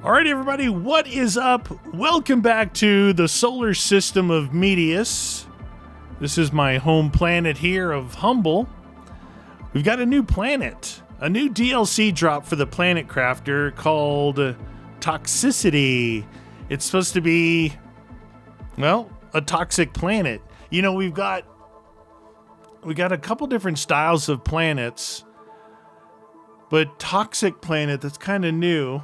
All right, everybody, what is up? Welcome back to the solar system of Medius. This is my home planet here of Humble. We've got a new planet, a new DLC drop for the Planet Crafter called Toxicity. It's supposed to be, well, a toxic planet. You know, we got a couple different styles of planets, but toxic planet, that's kind of new.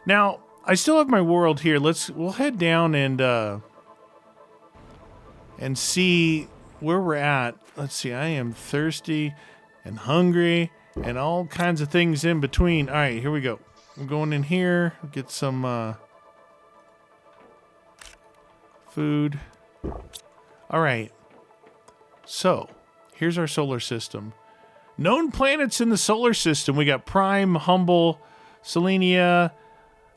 Now, I still have my world here. We'll head down and see where we're at. Let's see. I am thirsty and hungry and all kinds of things in between. All right, here we go. I'm going in here, get some food. All right. So, here's our solar system. Known planets in the solar system. We got Prime, Humble, Selenia,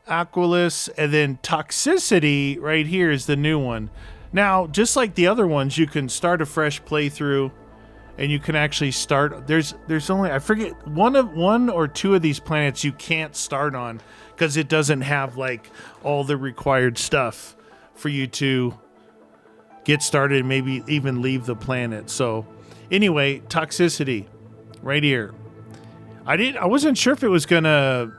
Aquilus, and then Toxicity right here is the new one. Now, just like the other ones, you can start a fresh playthrough, and you can actually start. There's only, I forget, one or two of these planets you can't start on because it doesn't have like all the required stuff for you to get started and maybe even leave the planet. So, anyway, Toxicity right here. I wasn't sure if it was gonna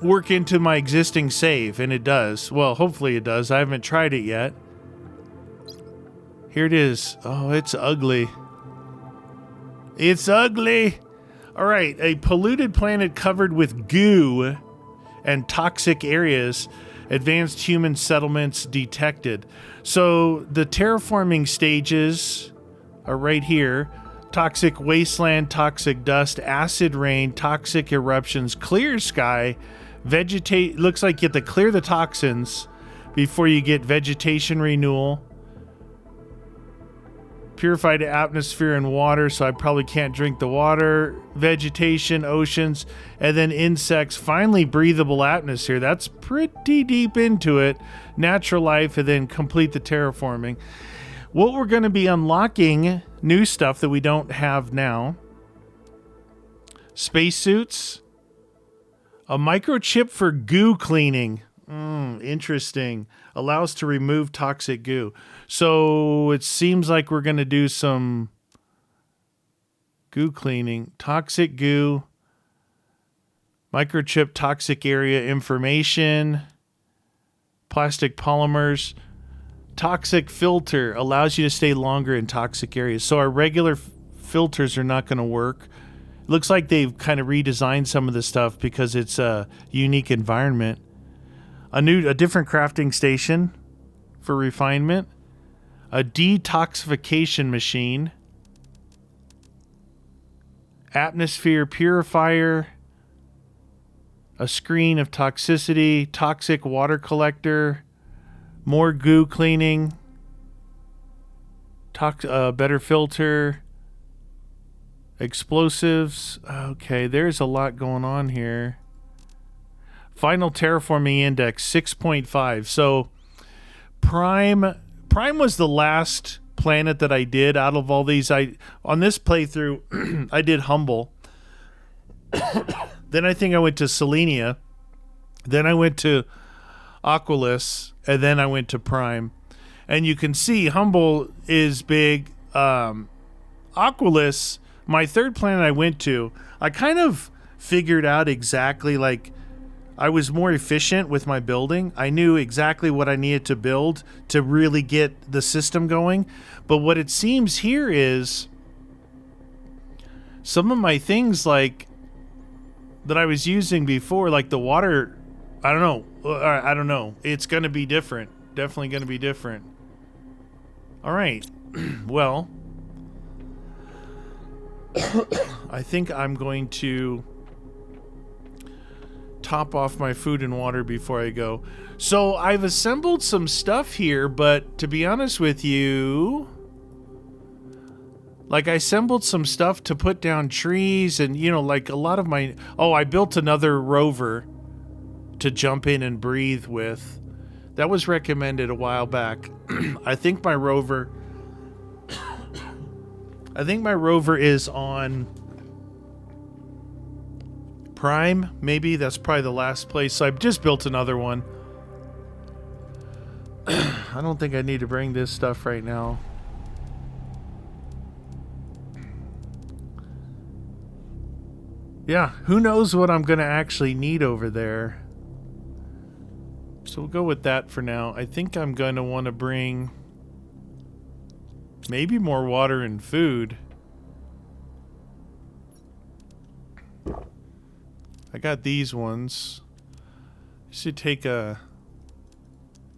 work into my existing save, and it does. Well, hopefully it does. I haven't tried it yet. Here it is. Oh, it's ugly. It's ugly. All right, a polluted planet covered with goo and toxic areas. Advanced human settlements detected. So the terraforming stages are right here. Toxic wasteland, toxic dust, acid rain, toxic eruptions, clear sky, vegetate. Looks like you have to clear the toxins before you get vegetation renewal. Purified atmosphere and water, so I probably can't drink the water. Vegetation, oceans, and then insects. Finally, breathable atmosphere. That's pretty deep into it. Natural life, and then complete the terraforming. What we're going to be unlocking, new stuff that we don't have now. Spacesuits. A microchip for goo cleaning. Interesting. Allows to remove toxic goo. So it seems like we're going to do some goo cleaning. Toxic goo. Microchip toxic area information. Plastic polymers. Toxic filter allows you to stay longer in toxic areas. So our regular filters are not going to work. Looks like they've kind of redesigned some of the stuff because it's a unique environment. A different crafting station for refinement. A detoxification machine. Atmosphere purifier. A screen of toxicity. Toxic water collector. More goo cleaning. Better filter. Explosives. Okay, there's a lot going on here. Final terraforming index 6.5. So Prime was the last planet that I did out of all these. On this playthrough I did Humble. Then I think I went to Selenia. Then I went to Aquilus, and then I went to Prime. And you can see Humble is big. Aquilus, my third planet I went to, I kind of figured out exactly, like, I was more efficient with my building. I knew exactly what I needed to build to really get the system going. But what it seems here is some of my things, like, that I was using before, like the water, I don't know. It's going to be different. Definitely going to be different. All right. Well, I think I'm going to top off my food and water before I go. So I've assembled some stuff here, but to be honest with you, like, I assembled some stuff to put down trees and, you know, like a lot of my... Oh, I built another rover to jump in and breathe with. That was recommended a while back. I think my rover is on Prime, maybe. That's probably the last place. So I've just built another one. I don't think I need to bring this stuff right now. Yeah, who knows what I'm going to actually need over there. So we'll go with that for now. I think I'm going to want to bring maybe more water and food. I got these ones. Should take a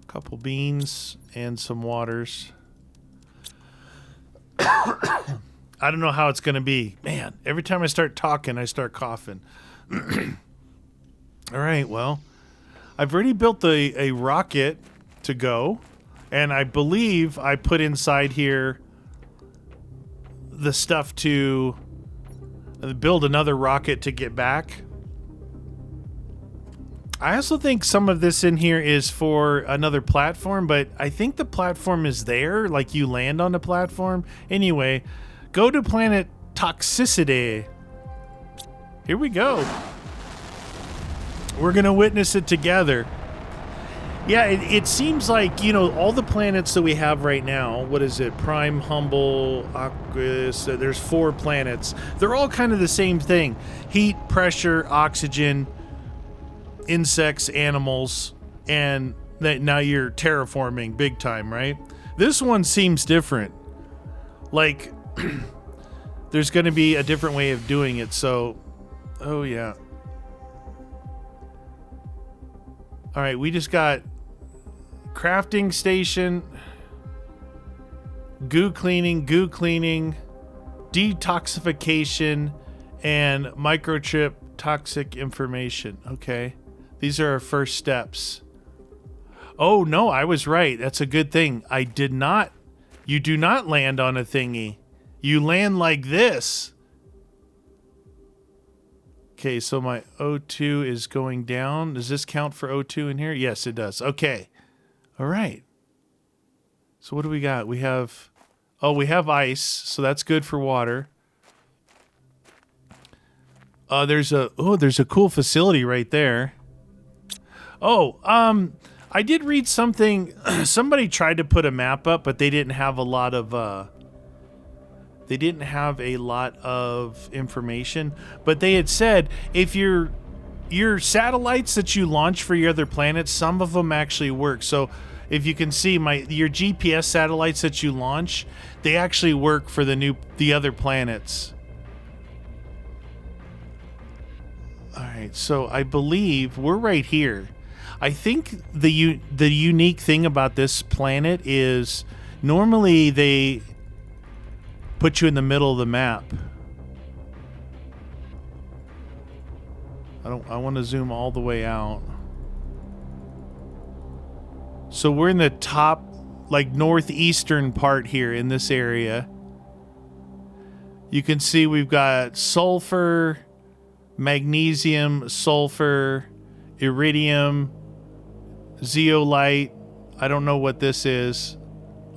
couple beans and some waters. I don't know how it's going to be. Man, every time I start talking, I start coughing. All right, well, I've already built a rocket to go, and I believe I put inside here the stuff to build another rocket to get back. I also think some of this in here is for another platform, but I think the platform is there, like you land on the platform. Anyway, go to planet Toxicity. Here we go. We're going to witness it together. Yeah, it seems like, you know, all the planets that we have right now, what is it? Prime, Humble, Aqueous, there's 4 planets. They're all kind of the same thing. Heat, pressure, oxygen, insects, animals, and now you're terraforming big time, right? This one seems different. Like, there's going to be a different way of doing it, so... Oh, yeah. Alright, we just got crafting station, goo cleaning, detoxification, and microchip toxic information. Okay. These are our first steps. Oh, no, I was right. That's a good thing. You do not land on a thingy. You land like this. Okay, so my O2 is going down. Does this count for O2 in here? Yes, it does. Okay. All right. So what do we got? We have ice, so that's good for water. There's a cool facility right there. Oh, I did read something. Somebody tried to put a map up, but they didn't have a lot of information. But they had said if your satellites that you launch for your other planets, some of them actually work. So if you can see your GPS satellites that you launch, they actually work for the other planets. All right, so I believe we're right here. I think the unique thing about this planet is normally they put you in the middle of the map. I want to zoom all the way out. So we're in the top, like, northeastern part here in this area. You can see we've got sulfur, magnesium, sulfur, iridium, zeolite. I don't know what this is.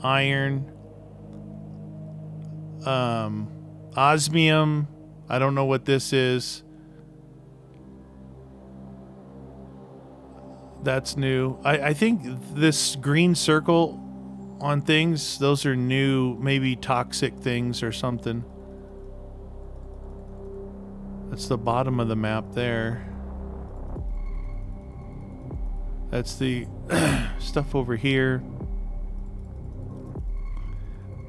Iron. Osmium. I don't know what this is. That's new. I think this green circle on things, those are new, maybe toxic things or something. That's the bottom of the map there. That's the stuff over here.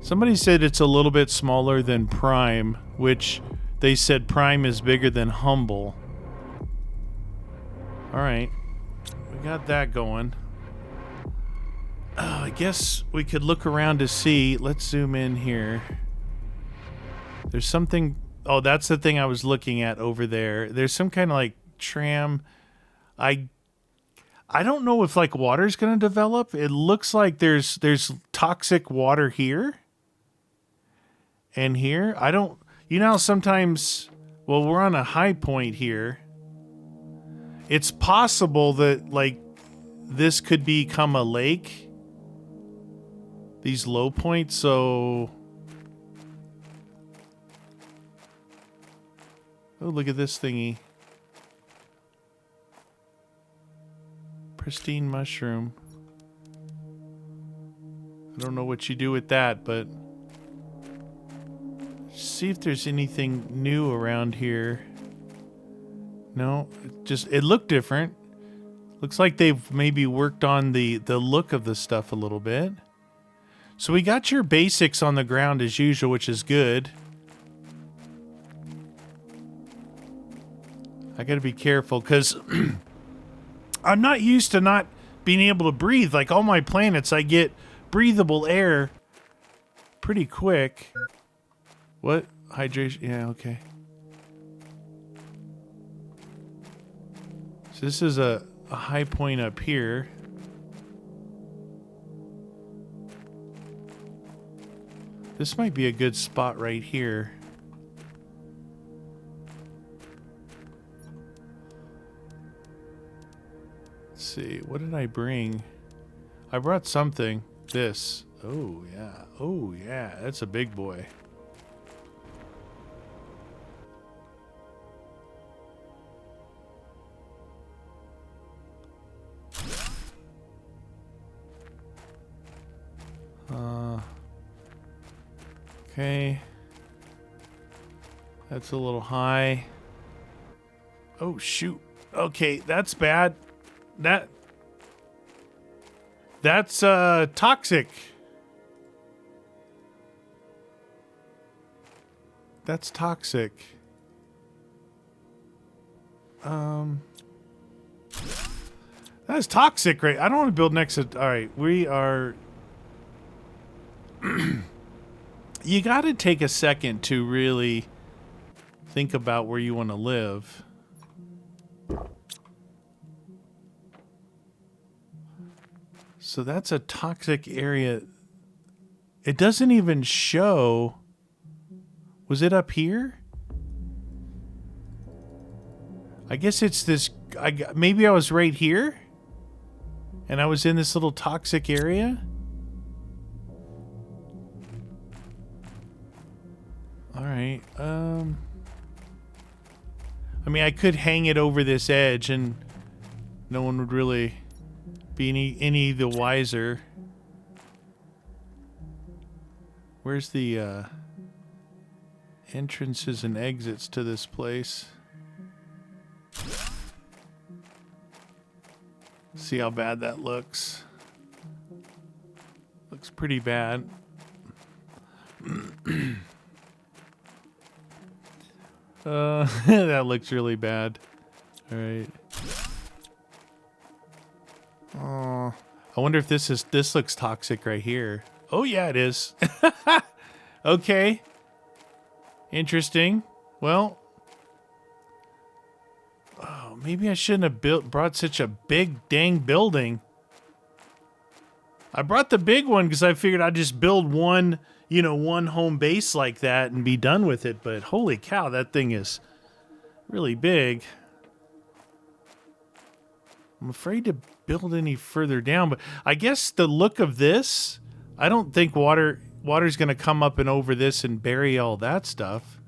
Somebody said it's a little bit smaller than Prime, which they said Prime is bigger than Humble. Alright. We got that going. I guess we could look around to see. Let's zoom in here. There's something... Oh, that's the thing I was looking at over there. There's some kind of, like, tram. I don't know if, like, water's going to develop. It looks like there's toxic water here. And here. I don't... You know, sometimes... Well, we're on a high point here. It's possible that, like, this could become a lake. These low points, so... Oh, look at this thingy. Pristine mushroom. I don't know what you do with that, but see if there's anything new around here. No, it looked different. Looks like they've maybe worked on the look of the stuff a little bit. So we got your basics on the ground as usual, which is good. I gotta be careful because I'm not used to not being able to breathe. Like all my planets, I get breathable air pretty quick. What? Hydration? Yeah, okay. So this is a high point up here. This might be a good spot right here. Let's see, what did I bring? I brought something. This. Oh, yeah. Oh, yeah. That's a big boy. Okay. That's a little high. Oh, shoot. Okay, that's bad. That's toxic. That's toxic. That's toxic, right? I don't want to build next to... All right, we are... You got to take a second to really think about where you want to live. So that's a toxic area. It doesn't even show. Was it up here? I guess it's this. Maybe I was right here and I was in this little toxic area. All right. I mean, I could hang it over this edge and no one would really be any the wiser. Where's the entrances and exits to this place? See how bad that looks. Looks pretty bad. That looks really bad. All right. Oh, I wonder if this looks toxic right here. Oh yeah, it is. Okay. Interesting. Well, oh, maybe I shouldn't have brought such a big dang building. I brought the big one because I figured I'd just build one, one home base like that and be done with it. But holy cow, that thing is really big. I'm afraid to build any further down, but I guess the look of this, I don't think water's going to come up and over this and bury all that stuff.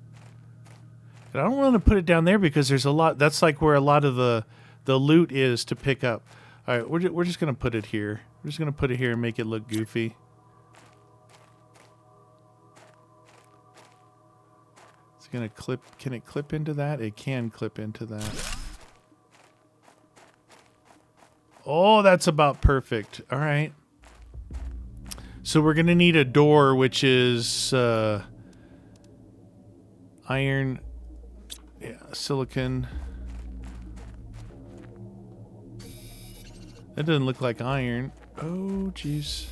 And I don't want to put it down there because there's a lot. That's like where a lot of the loot is to pick up. All right, we're just going to put it here. We're just going to put it here and make it look goofy. It's going to clip. Can it clip into that? It can clip into that. Oh, that's about perfect. All right. So we're going to need a door, which is iron, yeah, silicon. That doesn't look like iron. Oh, jeez.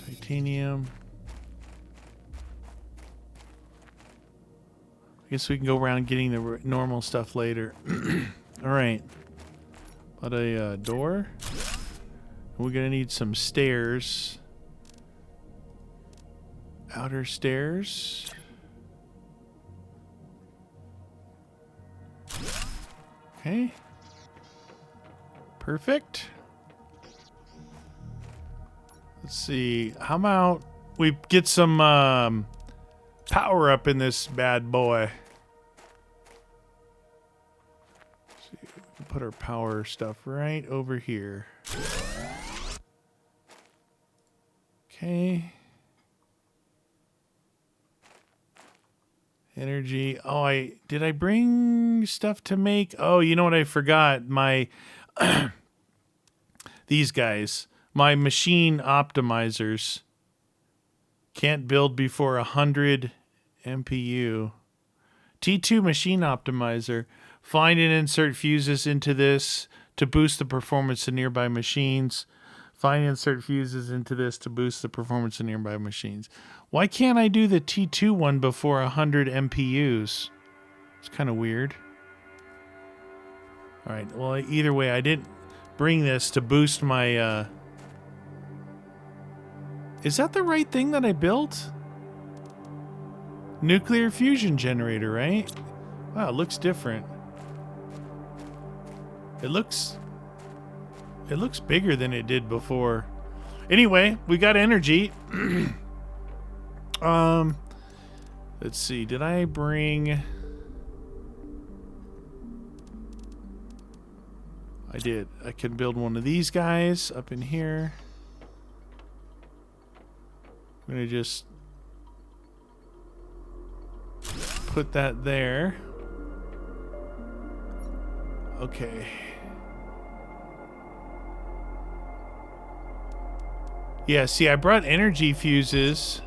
Titanium. I guess we can go around getting the normal stuff later. All right. But a door. We're going to need some stairs. Outer stairs. Okay. Perfect. Let's see. How about we get some power up in this bad boy? put our power stuff right over here. Okay. Energy. Oh, did I bring stuff to make? Oh, you know what I forgot? My these guys, my machine optimizers can't build before 100 MPU. T2 machine optimizer. Find and insert fuses into this to boost the performance of nearby machines. Find and insert fuses into this to boost the performance of nearby machines. Why can't I do the T2 one before 100 MPUs? It's kind of weird. All right. Well, either way, I didn't bring this to boost my... Is that the right thing that I built? Nuclear fusion generator, right? Wow, it looks different. It looks bigger than it did before. Anyway, we got energy. Let's see. Did I bring... I did. I can build one of these guys up in here. I'm going to just put that there. Okay. Yeah, see, I brought energy fuses.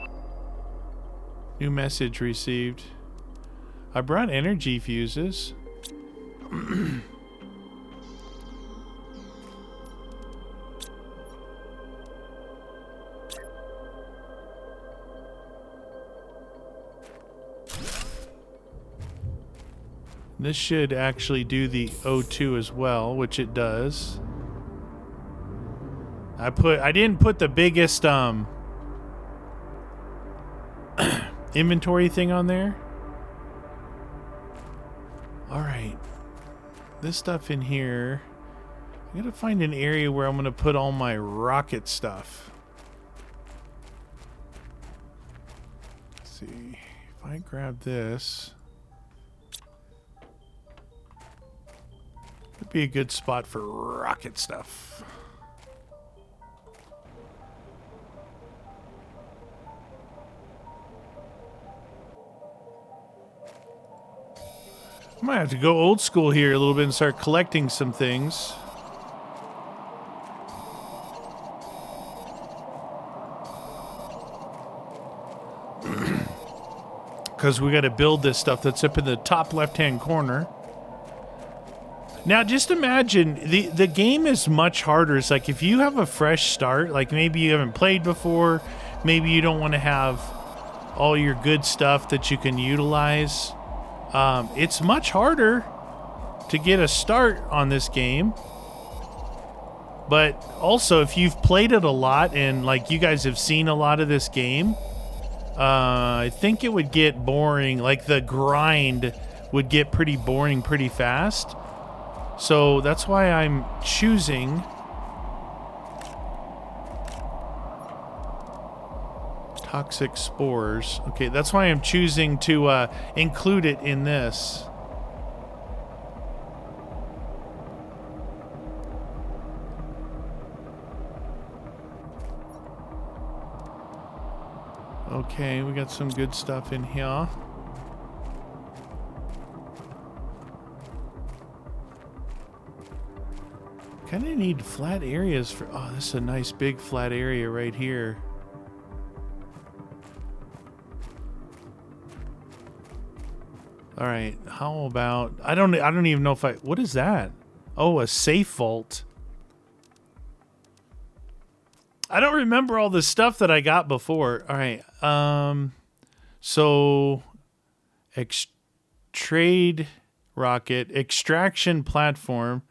New message received. I brought energy fuses. This should actually do the O2 as well, which it does. I didn't put the biggest inventory thing on there. All right. This stuff in here. I gotta find an area where I'm gonna put all my rocket stuff. Let's see. If I grab this. Would be a good spot for rocket stuff. I might have to go old school here a little bit and start collecting some things. Because we got to build this stuff that's up in the top left-hand corner. Now, just imagine, the game is much harder. It's like if you have a fresh start, like maybe you haven't played before, maybe you don't want to have all your good stuff that you can utilize. It's much harder to get a start on this game. But also, if you've played it a lot and like you guys have seen a lot of this game, I think it would get boring. Like the grind would get pretty boring pretty fast. So that's why I'm choosing toxic spores. Okay, that's why I'm choosing to include it in this. Okay, we got some good stuff in here. Kind of need flat areas for... Oh, this is a nice big flat area right here. All right, how about... I don't even know if I... What is that? Oh, a safe vault. I don't remember all the stuff that I got before. All right. So trade rocket, extraction platform.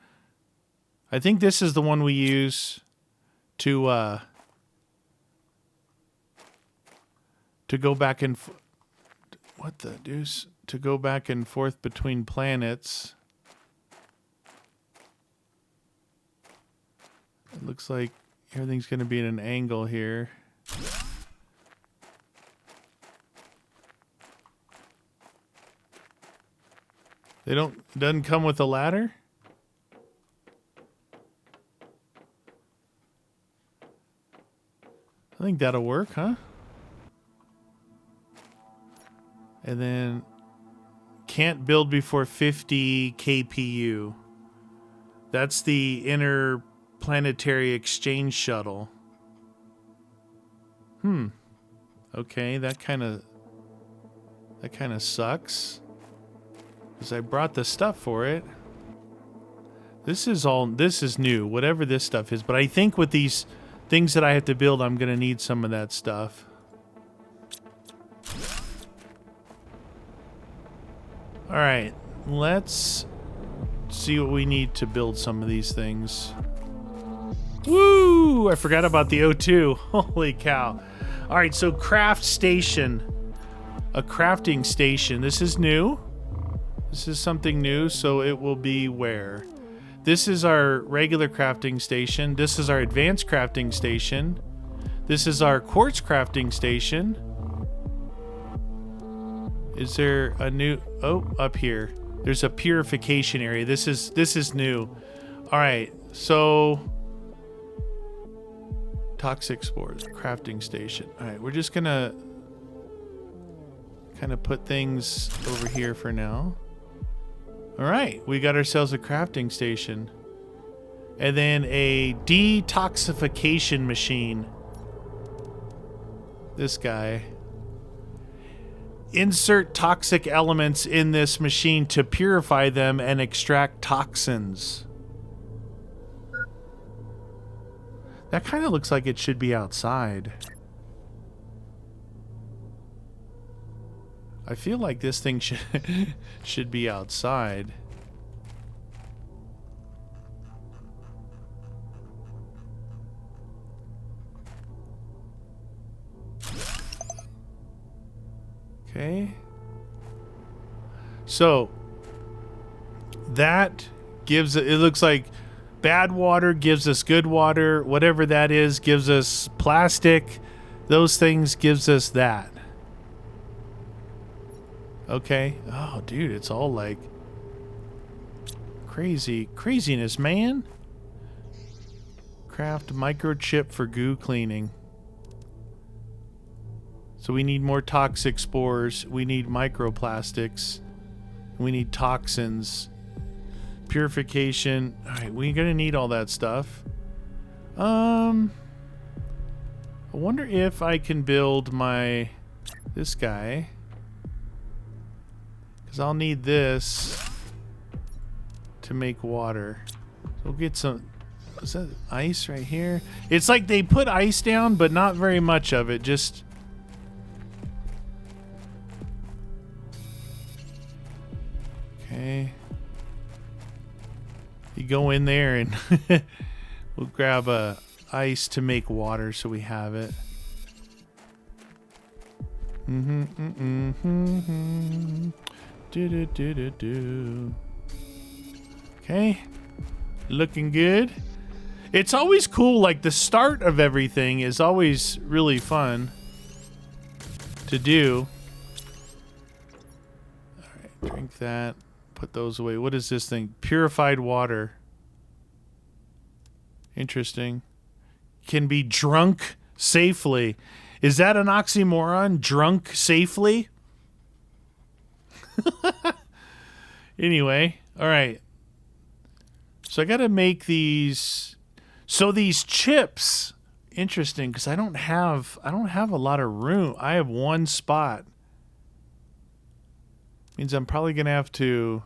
I think this is the one we use to go back and what the deuce? To go back and forth between planets. It looks like everything's going to be at an angle here. Doesn't come with a ladder? think that'll work, huh? And then can't build before 50 kpu. That's the interplanetary exchange shuttle. Okay, that kind of sucks. Because I brought the stuff for it. This is new, whatever this stuff is. But I think with these things that I have to build, I'm going to need some of that stuff. All right, let's see what we need to build some of these things. Woo! I forgot about the O2. Holy cow. All right, so craft station. A crafting station. This is new. This is something new, so it will be where? This is our regular crafting station. This is our advanced crafting station. This is our quartz crafting station. Is there a new... Oh, up here. There's a purification area. This is new. All right, so... Toxic spores, crafting station. All right, we're just gonna kind of put things over here for now. All right, we got ourselves a crafting station. And then a detoxification machine. This guy. Insert toxic elements in this machine to purify them and extract toxins. That kind of looks like it should be outside. I feel like this thing should be outside. Okay. So that gives it looks like bad water gives us good water. Whatever that is gives us plastic. Those things gives us that. Okay. Oh, dude, it's all like craziness, man. Craft microchip for goo cleaning. So we need more toxic spores. We need microplastics. We need toxins. Purification. All right, we're gonna need all that stuff. I wonder if I can build this guy. Because I'll need this to make water. So we'll get some... Is that ice right here? It's like they put ice down, but not very much of it. Just... Okay. You go in there and we'll grab ice to make water so we have it. Okay. Looking good. It's always cool, like the start of everything is always really fun to do. Alright, drink that. Put those away. What is this thing? Purified water. Interesting. Can be drunk safely. Is that an oxymoron? Drunk safely? Anyway, all right. So I got to make these. So these chips, interesting, because I don't have a lot of room. I have one spot. Means I'm probably gonna have to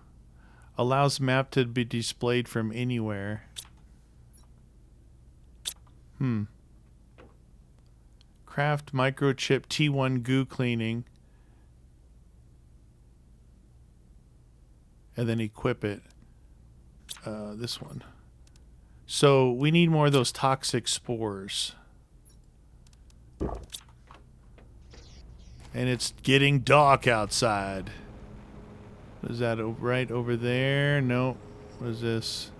allows map to be displayed from anywhere. Craft microchip T1 goo cleaning. And then equip it. This one. So we need more of those toxic spores. And it's getting dark outside. What is that right over there? Nope. What is this?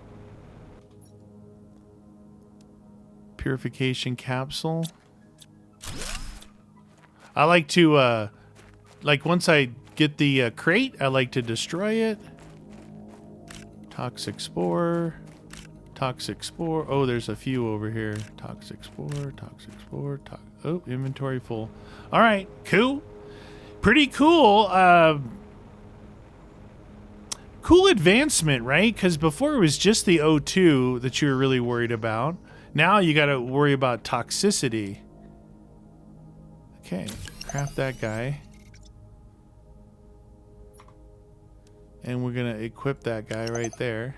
Purification capsule. I like to, like once I get the crate, I like to destroy it. Toxic spore. Toxic spore. Oh, there's a few over here. Toxic spore, toxic spore. Oh, inventory full. All right, cool. Pretty cool. Cool advancement, right? Because before it was just the O2 that you were really worried about. Now you got to worry about toxicity. Okay, craft that guy. And we're going to equip that guy right there.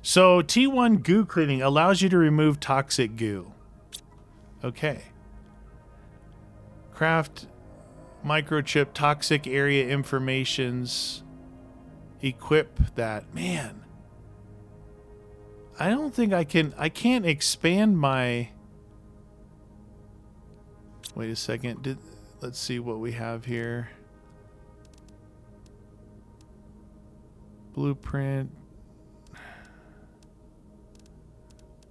So T1 goo cleaning allows you to remove toxic goo. Okay. Craft microchip toxic area informations. Equip that. Man. I don't think I can't expand my... Wait a second. Let's see what we have here. Blueprint.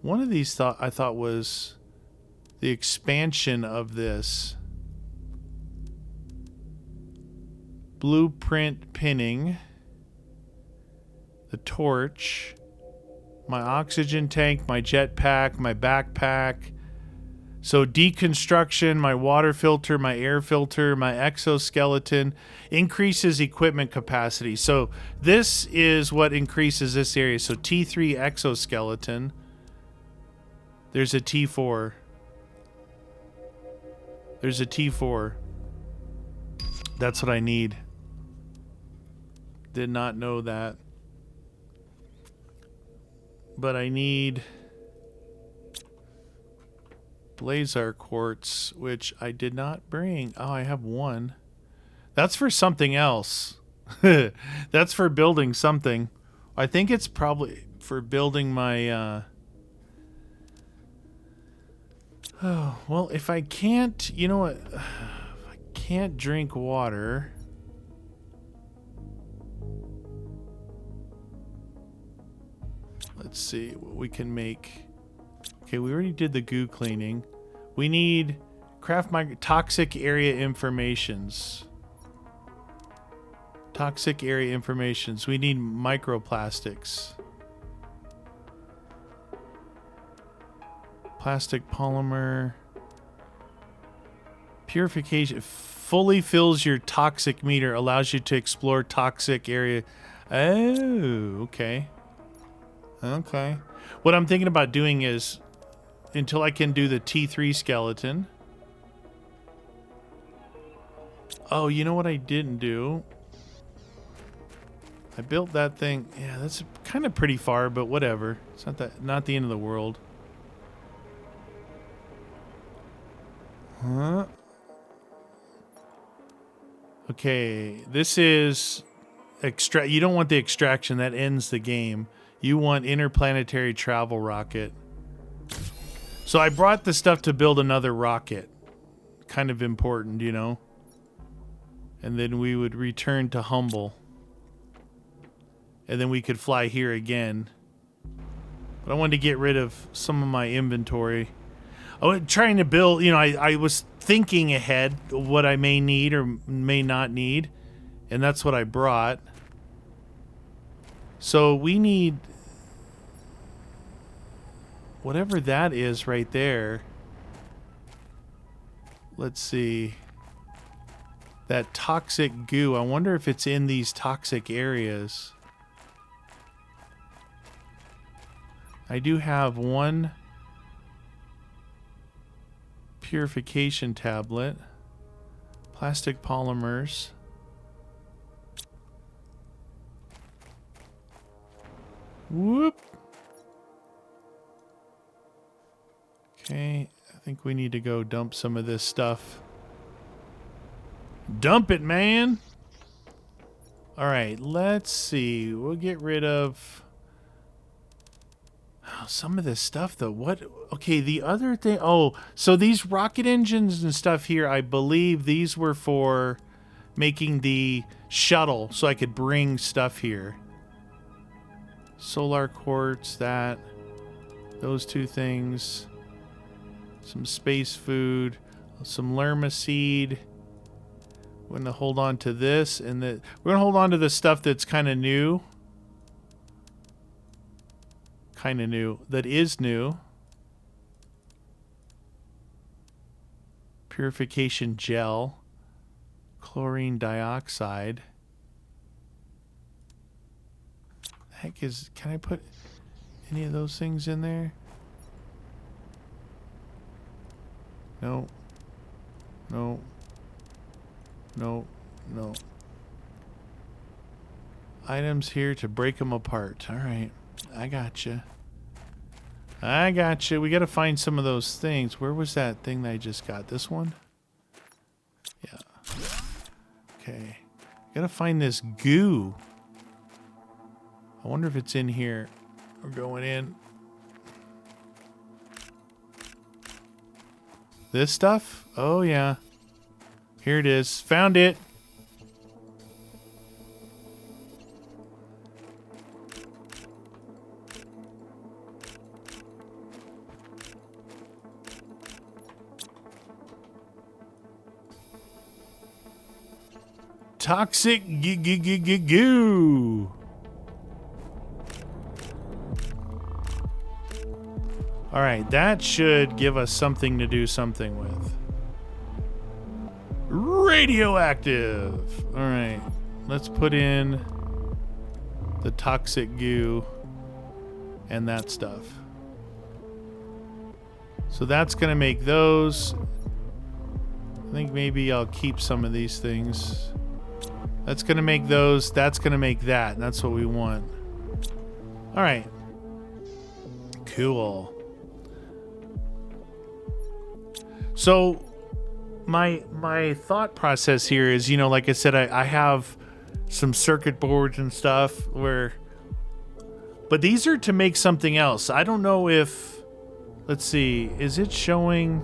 One of these I thought was the expansion of this. Blueprint pinning. The torch. My oxygen tank, my jetpack, my backpack. So deconstruction, my water filter, my air filter, my exoskeleton increases equipment capacity. So this is what increases this area. So T3 exoskeleton. There's a T4. There's a T4. That's what I need. Did not know that. But I need Blazar quartz, which I did not bring. Oh, I have one. That's for something else. That's for building something. I think it's probably for building my... Oh, well, if I can't... You know what? If I can't drink water... Let's see what we can make. Okay, we already did the goo cleaning. We need craft toxic area informations. Toxic area informations. We need microplastics. Plastic polymer. Purification. Fully fills your toxic meter. Allows you to explore toxic area. Oh, okay. Okay. What I'm thinking about doing is, until I can do the T3 skeleton. Oh, you know what I didn't do? I built that thing. Yeah, that's kind of pretty far, but whatever. It's not the end of the world. Huh? Okay, this is you don't want the extraction. That ends the game. You want interplanetary travel rocket. So I brought the stuff to build another rocket. Kind of important, you know. And then we would return to Humble. And then we could fly here again. But I wanted to get rid of some of my inventory. I was trying to build, you know, I was thinking ahead what I may need or may not need. And that's what I brought. So we need... whatever that is right there. Let's see. That toxic goo. I wonder if it's in these toxic areas. I do have one purification tablet. Plastic polymers. Whoop. Okay, I think we need to go dump some of this stuff. Dump it, man! Alright, let's see. We'll get rid of... oh, some of this stuff, though. What? Okay, the other thing... oh, so these rocket engines and stuff here, I believe these were for making the shuttle so I could bring stuff here. Solar quartz, that. Those two things. Some space food. Some lerma seed. We're going to hold on to this. And we're going to hold on to the stuff that's kind of new. kind of new. That is new. Purification gel. Chlorine dioxide. The heck is... Can I put any of those things in there? No. No. No. No. Items here to break them apart. All right. I gotcha. I gotcha. We got to find some of those things. Where was that thing that I just got? This one? Yeah. Okay. Got to find this goo. I wonder if it's in here. We're going in. This stuff? Oh, yeah. Here it is. Found it. Toxic goo. All right, that should give us something to do something with. Radioactive. All right, let's put in the toxic goo and that stuff. So that's gonna make those. I think maybe I'll keep some of these things. That's gonna make those. That's gonna make that. And that's what we want. All right. Cool. So my thought process here is, you know, like I said, I have some circuit boards and stuff where, but these are to make something else. I don't know if, let's see, is it showing?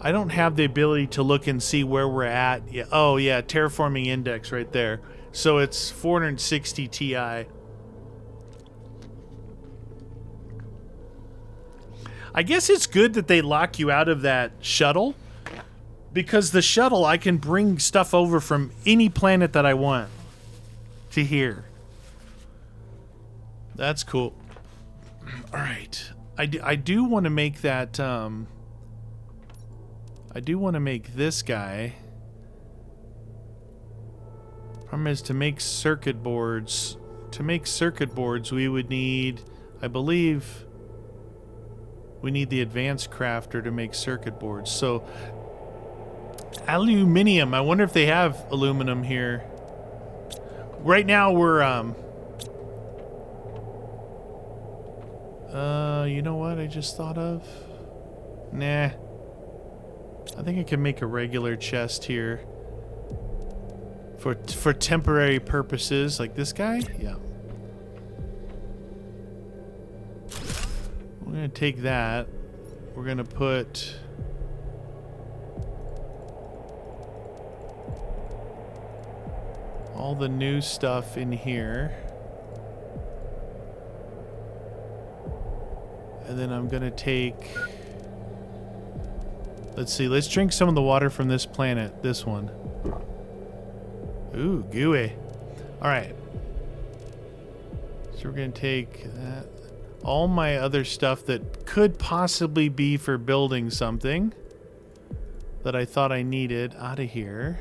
I don't have the ability to look and see where we're at. Yeah. Oh yeah, terraforming index right there. So it's 460 Ti. I guess it's good that they lock you out of that shuttle, because the shuttle, I can bring stuff over from any planet that I want to here. That's cool. All right. I do want to make that, I do want to make this guy. Problem is, to make circuit boards, we would need, I believe, we need the advanced crafter to make circuit boards. So, aluminium. I wonder if they have aluminum here. Right now we're, you know what I just thought of? Nah. I think I can make a regular chest here. For temporary purposes, like this guy? Yeah. We're gonna take that. We're gonna put all the new stuff in here. And then I'm gonna take, let's see, let's drink some of the water from this planet, this one. Ooh, gooey. Alright. So we're gonna take that. All my other stuff that could possibly be for building something that I thought I needed out of here.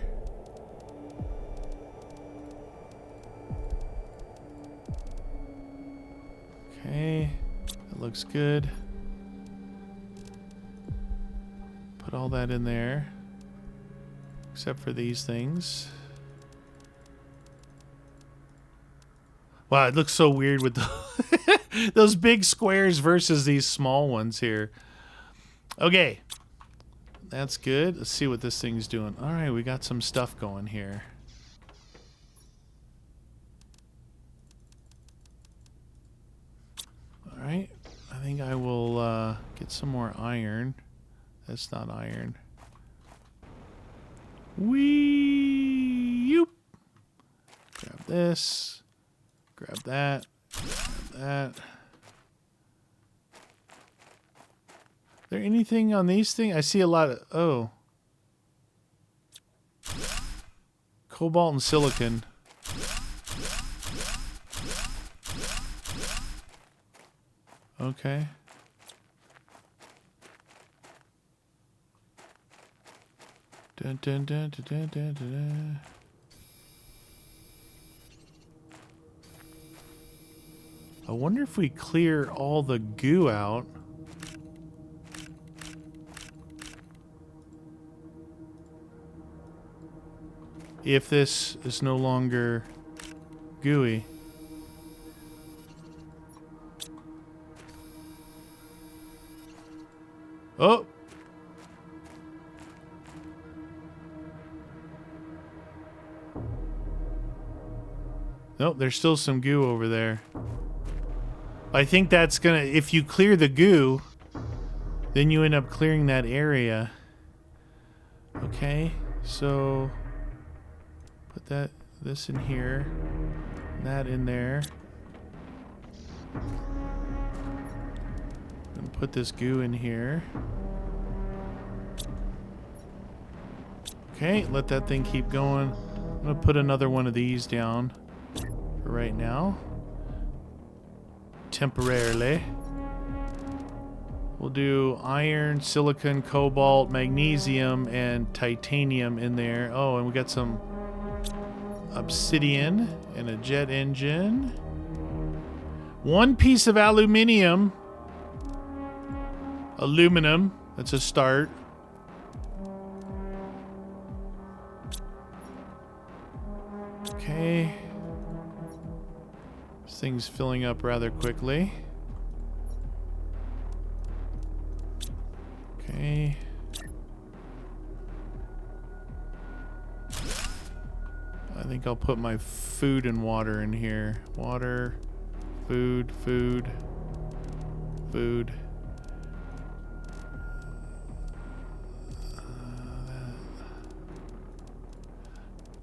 Okay, that looks good. Put all that in there, except for these things. Wow, it looks so weird with the those big squares versus these small ones here. Okay. That's good. Let's see what this thing's doing. All right, we got some stuff going here. All right. I think I will get some more iron. That's not iron. Whee! Grab this. Grab that. Grab that. Is there anything on these things? I see a lot of... Oh. Cobalt and silicon. Okay. Dun, dun, dun, dun, dun, dun, dun. I wonder if we clear all the goo out. If this is no longer gooey. Oh! Nope, there's still some goo over there. I think that's gonna... If you clear the goo, then you end up clearing that area. Okay, so... Put this in here. That in there. And put this goo in here. Okay, let that thing keep going. I'm gonna put another one of these down for right now. Temporarily. We'll do iron, silicon, cobalt, magnesium, and titanium in there. Oh, and we got some obsidian and a jet engine. One piece of aluminum. Aluminum. That's a start. Okay. This thing's filling up rather quickly. Okay. I think I'll put my food and water in here. Water, food, food, food.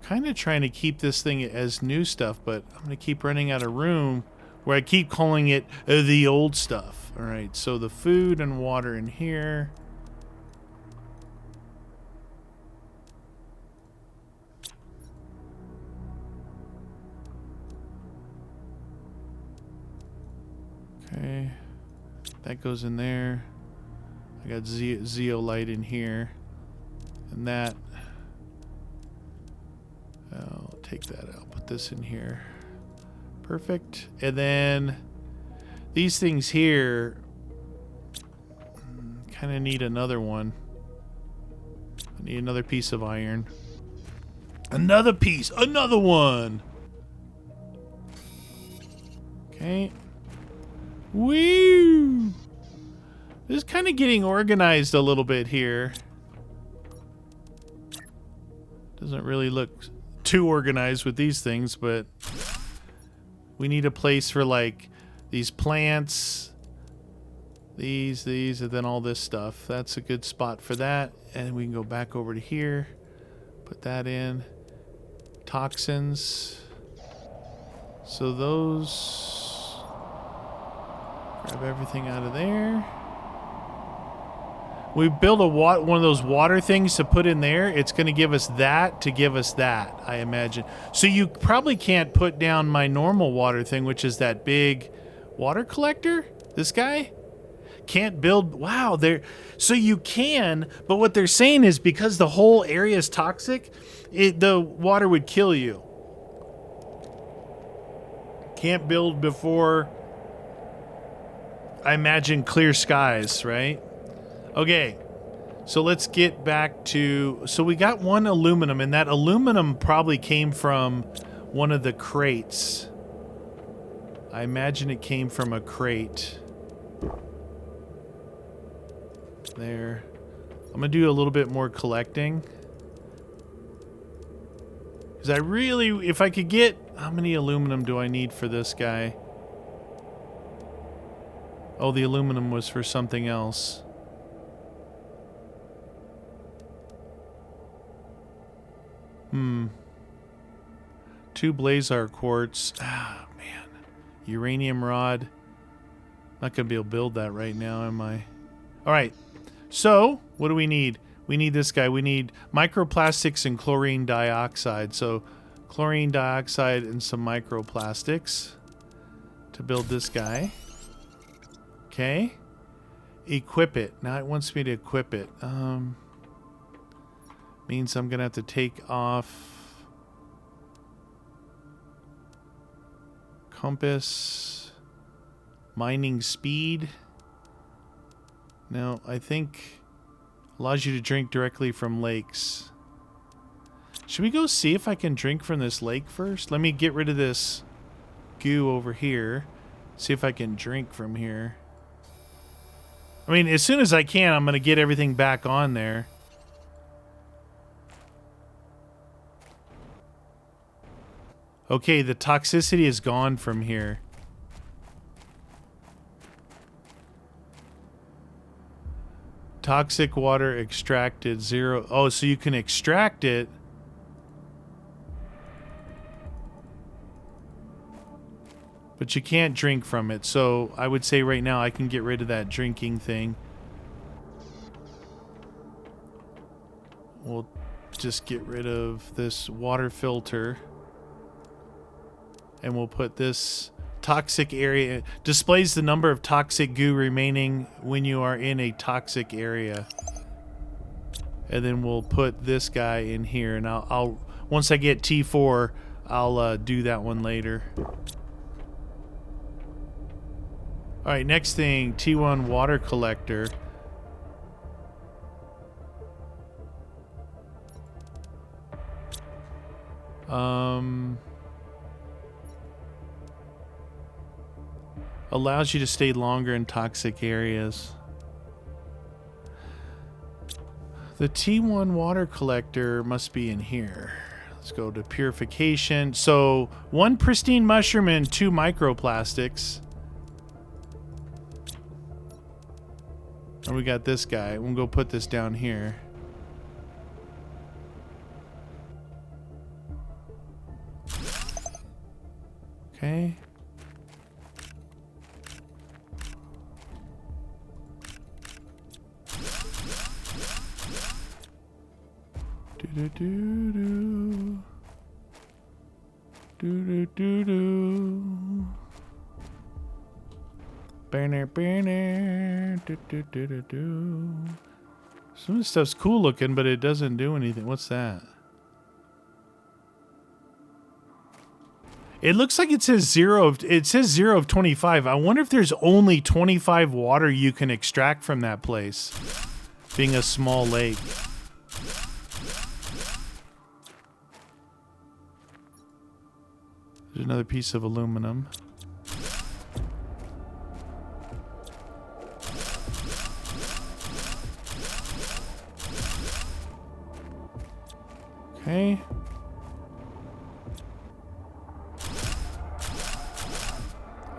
Kind of trying to keep this thing as new stuff, but I'm going to keep running out of room where I keep calling it the old stuff. All right, so the food and water in here. Okay, that goes in there. I got zeolite in here, and that. I'll take that out. Put this in here. Perfect. And then these things here kind of need another one. I need another piece of iron. Another piece. Another one. Okay. Woo! This is kind of getting organized a little bit here. Doesn't really look too organized with these things, but we need a place for like these plants, these, and then all this stuff. That's a good spot for that. And we can go back over to here, put that in. Toxins. So those, grab everything out of there. We build one of those water things to put in there. It's going to give us that to give us that, I imagine. So you probably can't put down my normal water thing, which is that big water collector. This guy can't build. Wow, there. So you can, but what they're saying is because the whole area is toxic, the water would kill you. Can't build before, I imagine, clear skies, right? Okay, so let's get back to... So we got one aluminum, and that aluminum probably came from one of the crates. I imagine it came from a crate. There. I'm going to do a little bit more collecting. Because I really... If I could get... How many aluminum do I need for this guy? Oh, the aluminum was for something else. Two blazar quartz. Ah, man. Uranium rod. Not gonna be able to build that right now, am I? Alright. So, what do we need? We need this guy. We need microplastics and chlorine dioxide. So, chlorine dioxide and some microplastics to build this guy. Okay. Equip it. Now it wants me to equip it. Means I'm going to have to take off compass, mining speed. No, I think allows you to drink directly from lakes. Should we go see if I can drink from this lake first? Let me get rid of this goo over here. See if I can drink from here. I mean, as soon as I can, I'm going to get everything back on there. Okay, the toxicity is gone from here. Toxic water extracted 0. Oh, so you can extract it. But you can't drink from it. So I would say right now I can get rid of that drinking thing. We'll just get rid of this water filter. And we'll put this toxic area. Displays the number of toxic goo remaining when you are in a toxic area. And then we'll put this guy in here. And I'll once I get T4, I'll do that one later. Alright, next thing, T1 water collector. Allows you to stay longer in toxic areas. The T1 water collector must be in here. Let's go to purification. So, 1 pristine mushroom and 2 microplastics. And we got this guy. We'll go put this down here. Okay. Do-do-do-do. Do-do-do-do. Banner, banner. Do-do-do-do-do. Some of this stuff's cool looking, but it doesn't do anything. What's that? It looks like it says 0 of 25. I wonder if there's only 25 water you can extract from that place, being a small lake. There's another piece of aluminum. Okay.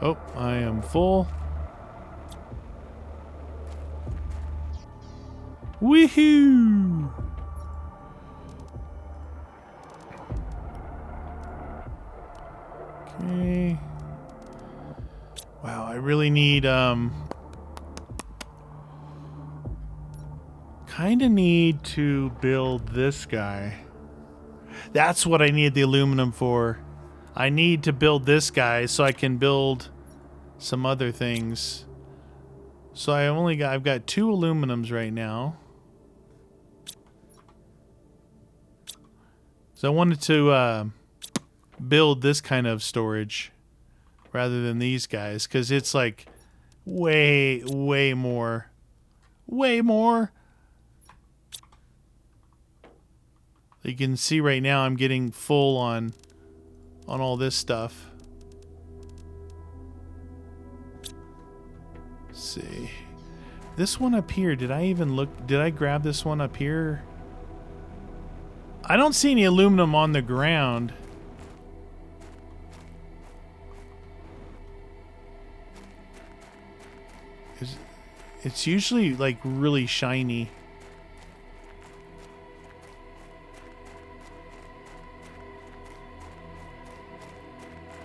Oh, I am full. Woohoo! Okay. Wow, I really need kind of need to build this guy. That's what I need the aluminum for. I need to build this guy so I can build some other things. So I've got 2 aluminums right now. So I wanted to build this kind of storage rather than these guys, because it's like way more. Way more. You can see right now I'm getting full on all this stuff. Let's see. This one up here, did I grab this one up here? I don't see any aluminum on the ground. It's usually like really shiny.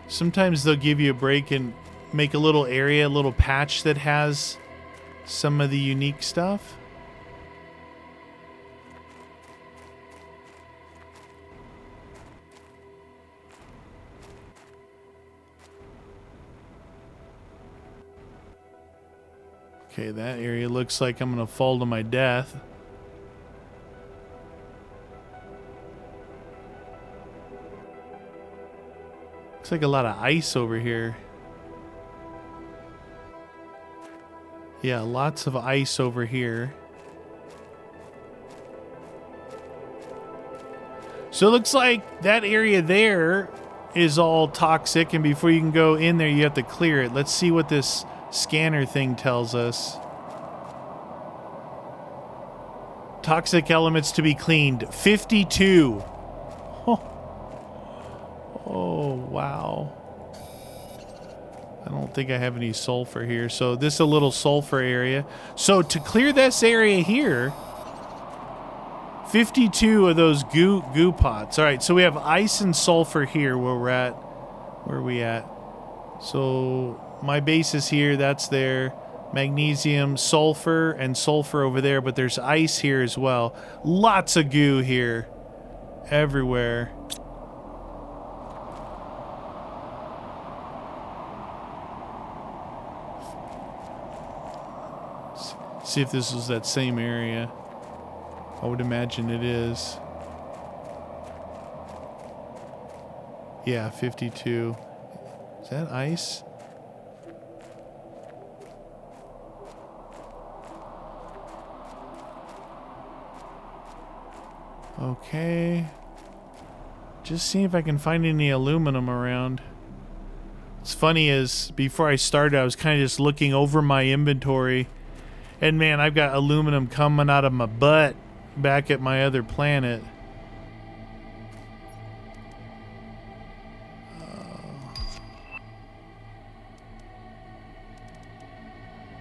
Sometimes they'll give you a break and make a little area, a little patch that has some of the unique stuff. Okay, that area looks like I'm gonna fall to my death. Looks like a lot of ice over here. Yeah, lots of ice over here. So it looks like that area there is all toxic, and before you can go in there, you have to clear it. Let's see what this scanner thing tells us. Toxic elements to be cleaned, 52. Oh, wow. I don't think I have any sulfur here. So this is a little sulfur area. So to clear this area here, 52 of those goo pots. All right, so we have ice and sulfur here where we're at. Where are we at? So my base is here. That's there. Magnesium, sulfur, and sulfur over there. But there's ice here as well. Lots of goo here. Everywhere. See if this is that same area. I would imagine it is. Yeah, 52. Is that ice? Okay. Just seeing if I can find any aluminum around. What's funny is, before I started, I was kind of just looking over my inventory. And man, I've got aluminum coming out of my butt back at my other planet.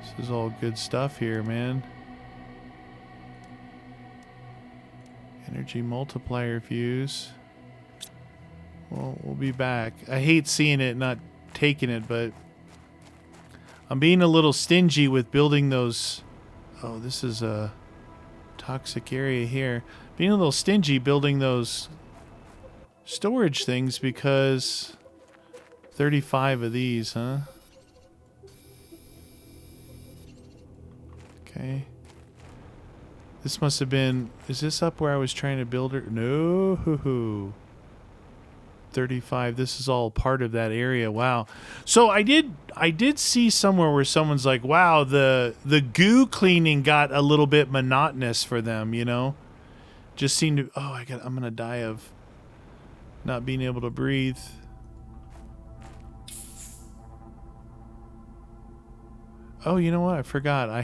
This is all good stuff here, man. Energy multiplier fuse. Well, we'll be back. I hate seeing it, not taking it, but I'm being a little stingy with building those. Oh, this is a toxic area here. Being a little stingy building those storage things because 35 of these, huh? Okay. This must have been, is this up where I was trying to build it? No. 35. This is all part of that area. Wow. So I did see somewhere where someone's like, wow, the goo cleaning got a little bit monotonous for them, you know? Just seemed to, oh, I'm gonna die of not being able to breathe. Oh, you know what? I forgot. I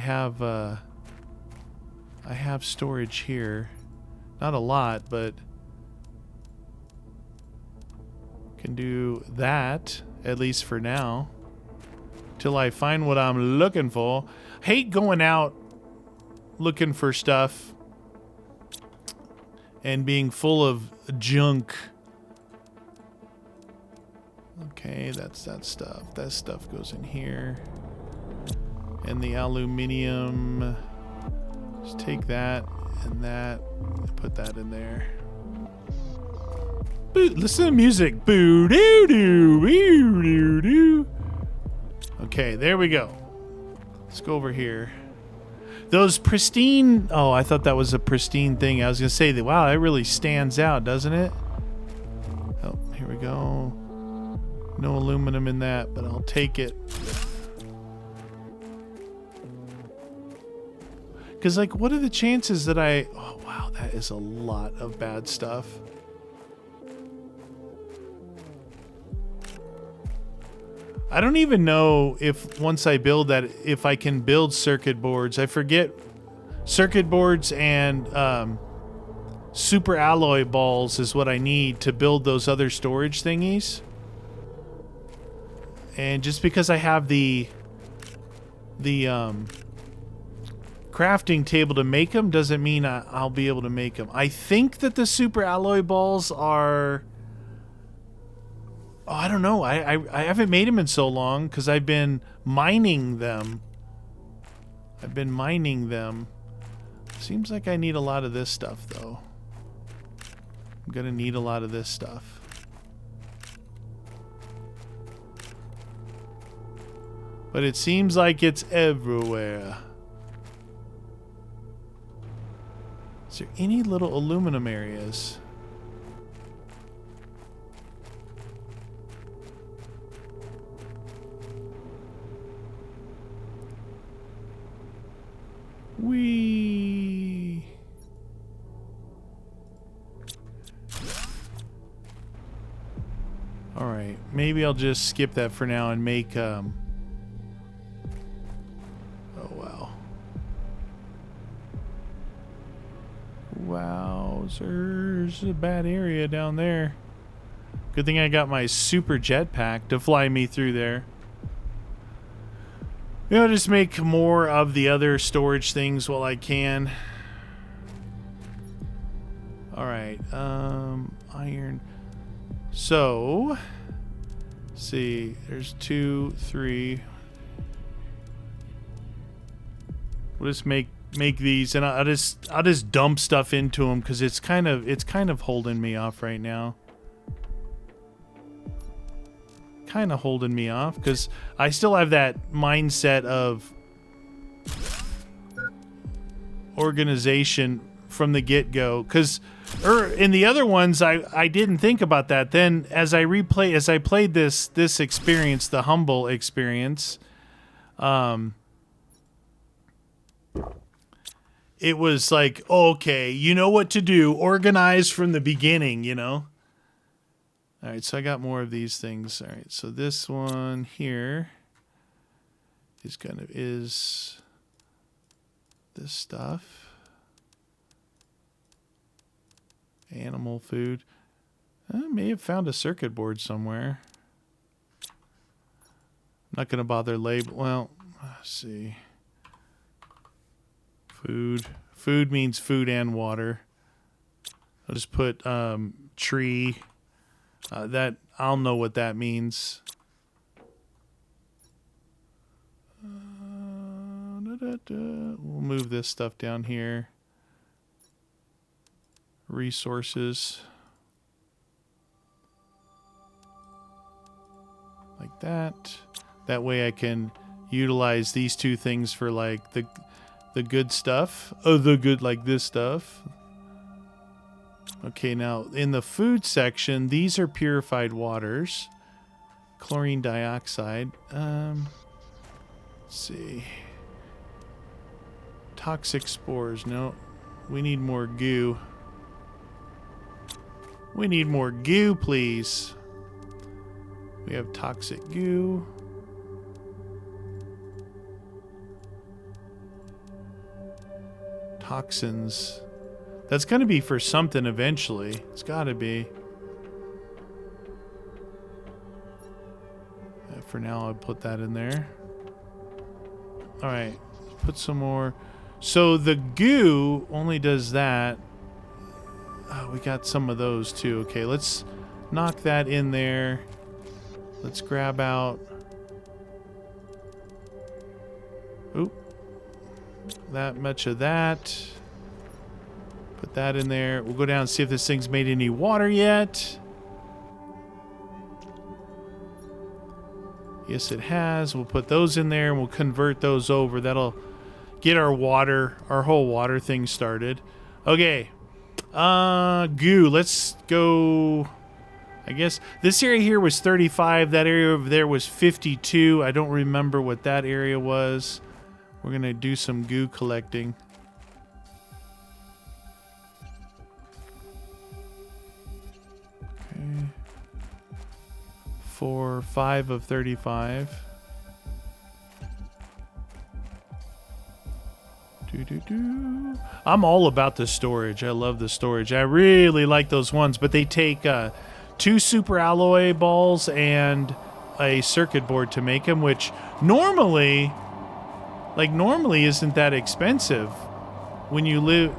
have storage here. Not a lot, but can do that, at least for now, till I find what I'm looking for. Hate going out looking for stuff and being full of junk. Okay, that's that stuff. That stuff goes in here. And the aluminium, just take that and that, and put that in there. Listen to the music. Boo doo doo boo doo doo. Okay, there we go. Let's go over here. Those pristine. Oh, I thought that was a pristine thing. I was gonna say that. Wow, that really stands out, doesn't it? Oh, here we go. No aluminum in that, but I'll take it. Because, like, what are the chances that I... Oh, wow, that is a lot of bad stuff. I don't even know if, once I build that, if I can build circuit boards. I forget circuit boards and super alloy balls is what I need to build those other storage thingies. And just because I have the crafting table to make them doesn't mean I'll be able to make them. I think that the super alloy balls are... Oh, I don't know. I haven't made them in so long because I've been mining them. Seems like I need a lot of this stuff, though. I'm going to need a lot of this stuff. But it seems like it's everywhere. Is there any little aluminum areas? Whee! Alright, maybe I'll just skip that for now and make, oh wow. Wowzers, a bad area down there. Good thing I got my super jetpack to fly me through there. You know, just make more of the other storage things while I can. Alright, iron. So, let's see, there's 2, 3. We'll just make these, and I'll just dump stuff into them because it's kind of holding me off right now. Kind of holding me off because I still have that mindset of organization from the get-go. Because in the other ones, I didn't think about that. Then as I played this experience, the humble experience, it was like, okay, you know what to do. Organize from the beginning, you know? All right, so I got more of these things. All right, so this one here is this stuff. Animal food. I may have found a circuit board somewhere. I'm not going to bother label. Well, let's see. Food. Food means food and water. I'll just put tree. That I'll know what that means. We'll move this stuff down here. Resources. Like that. That way I can utilize these two things for like the good stuff. Oh, the good, like this stuff. Okay, now in the food section, these are purified waters. Chlorine dioxide. Let's see. Toxic spores. No, we need more goo. We need more goo, please. We have toxic goo. Toxins. That's going to be for something eventually. It's got to be. For now, I'll put that in there. All right. Put some more. So the goo only does that. Oh, we got some of those too. Okay, let's knock that in there. Let's grab out. Oop. That much of that. Put that in there. We'll go down and see if this thing's made any water yet. Yes, it has. We'll put those in there and we'll convert those over. That'll get our whole water thing started. Okay. Goo. Let's go. I guess this area here was 35. That area over there was 52. I don't remember what that area was. We're going to do some goo collecting. Okay. 5 of 35. I'm all about the storage. I love the storage. I really like those ones, but they take 2 super alloy balls and a circuit board to make them, which normally isn't that expensive when you live.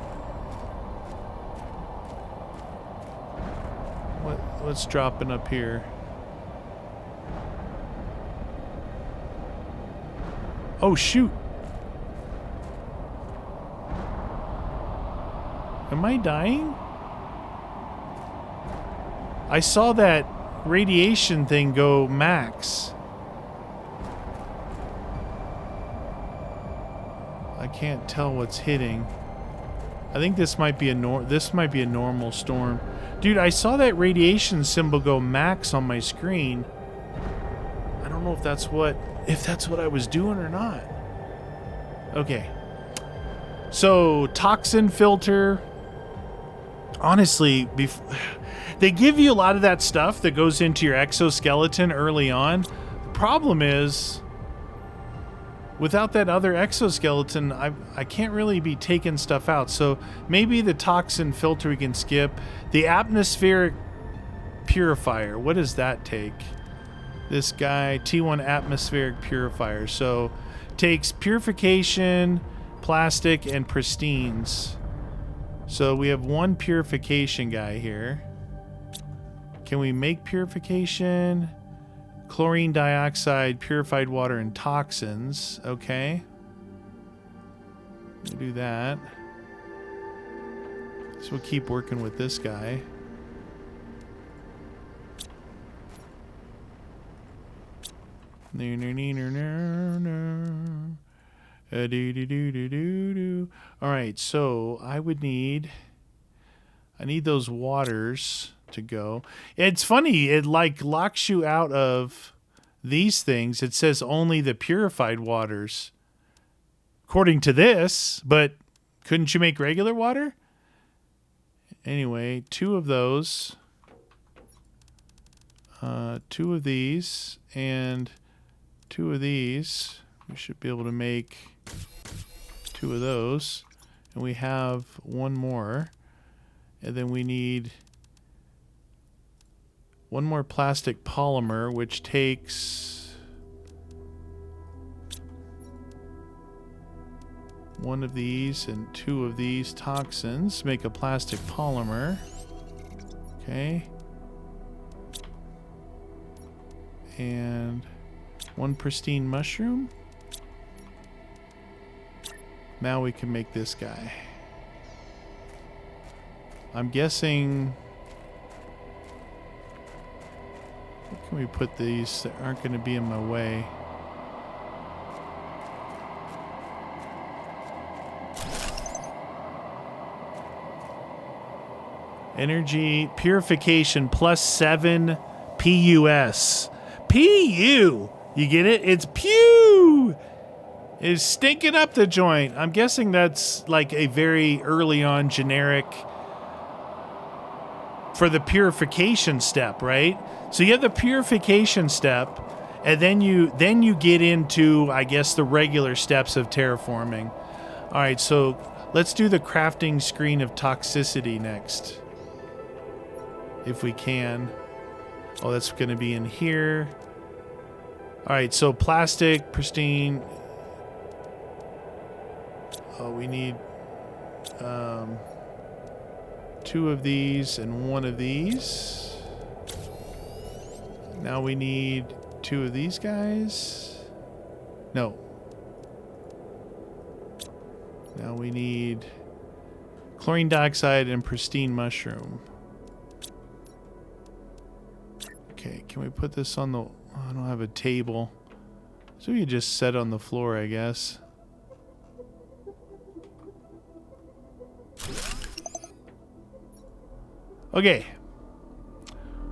What's dropping up here? Oh shoot. Am I dying? I saw that radiation thing go max. I can't tell what's hitting. I think this might be a normal storm. Dude, I saw that radiation symbol go max on my screen. I don't know if that's what I was doing or not. Okay. So, toxin filter. Honestly, they give you a lot of that stuff that goes into your exoskeleton early on. The problem is, without that other exoskeleton, I can't really be taking stuff out. So maybe the toxin filter we can skip. The atmospheric purifier, what does that take? This guy, T1 atmospheric purifier. So takes purification, plastic, and pristines. So we have one purification guy here. Can we make purification? Chlorine dioxide, purified water, and toxins. Okay. We'll do that. So we'll keep working with this guy. Alright, so I need those waters to go. It's funny, it like locks you out of these things. It says only the purified waters according to this, but couldn't you make regular water? Anyway, 2 of those, 2 of these, and 2 of these. We should be able to make 2 of those, and we have 1 more, and then we need 1 more plastic polymer, which takes 1 of these and 2 of these toxins. Make a plastic polymer. Okay. And 1 pristine mushroom. Now we can make this guy. I'm guessing... Where can we put these that aren't going to be in my way? Energy purification plus 7 PUS. PU! You get it? It's pew! It's stinking up the joint. I'm guessing that's like a very early on generic for the purification step, right? So you have the purification step, and then you get into, I guess, the regular steps of terraforming. All right, so let's do the crafting screen of toxicity next, if we can. Oh, that's going to be in here. All right, so plastic, pristine. Oh, we need 2 of these and 1 of these. Now we need 2 of these guys. No. Now we need chlorine dioxide and pristine mushroom. Okay, can we put this on the... I don't have a table. So we just set on the floor, I guess. Okay.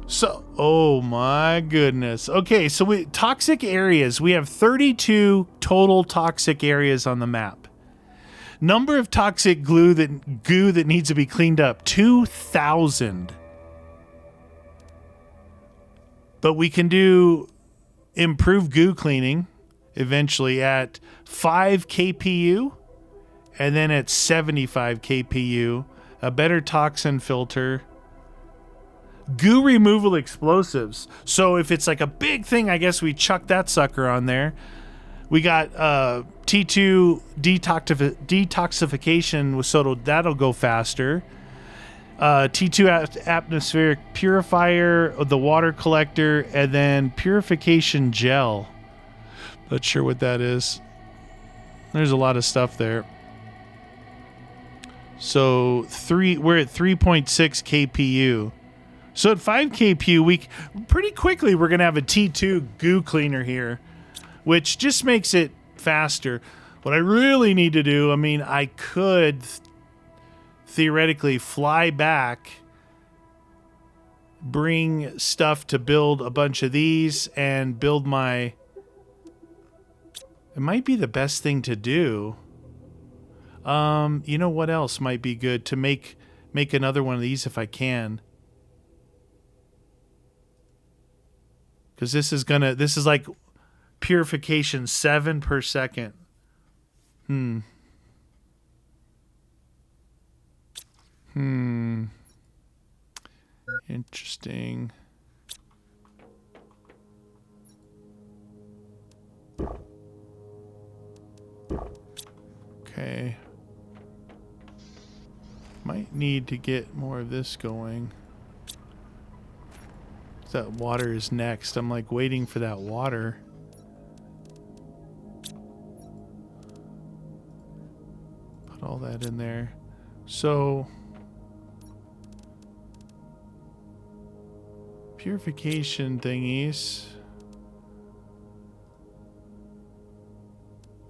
So, oh my goodness. Okay, so toxic areas. We have 32 total toxic areas on the map. Number of toxic goo that needs to be cleaned up, 2,000. But we can do improved goo cleaning eventually at 5 kpu and then at 75 kpu, a better toxin filter. Goo removal explosives. So if it's like a big thing, I guess we chuck that sucker on there. We got T2 detoxification with soda. That'll go faster. T2 atmospheric purifier, the water collector, and then purification gel. Not sure what that is. There's a lot of stuff there. So we're at 3.6 kpu. So at 5 kpu, pretty quickly we're going to have a T2 goo cleaner here, which just makes it faster. What I really need to do, I mean, I could theoretically fly back, bring stuff to build a bunch of these, and build my... It might be the best thing to do. You know what else might be good? To make another one of these if I can. Because this is like purification 7 per second. Interesting. Okay. Might need to get more of this going. That water is next. I'm like waiting for that water. Put all that in there. So purification thingies.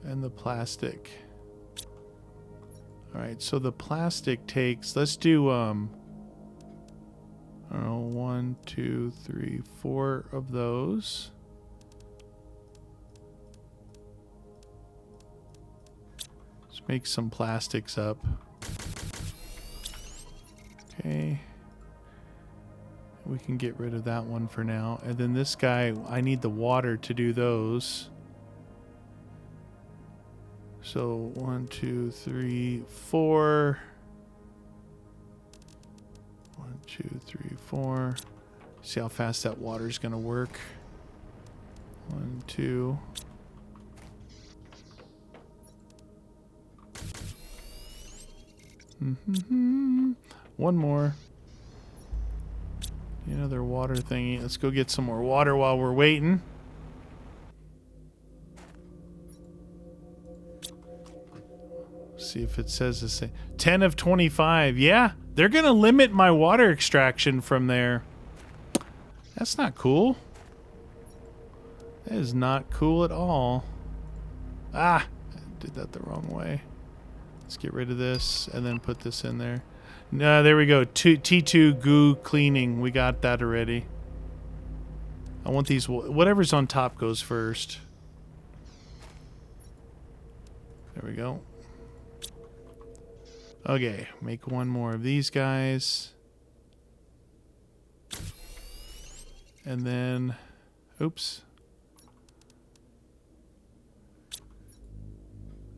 And the plastic. Alright, so the plastic takes, let's do I don't know, 1, 2, 3, 4 of those. Let's make some plastics up. Okay. We can get rid of that one for now. And then this guy, I need the water to do those. So 1, 2, 3, 4. 1, 2, 3, 4. See how fast that water's gonna work. 1, 2. One more. Another water thingy. Let's go get some more water while we're waiting. See if it says the same. 10 of 25. Yeah, they're gonna limit my water extraction from there. That's not cool. That is not cool at all. Ah, I did that the wrong way. Let's get rid of this and then put this in there. No, there we go. T2 goo cleaning. We got that already. I want these. Whatever's on top goes first. There we go. Okay, make one more of these guys. And then, oops.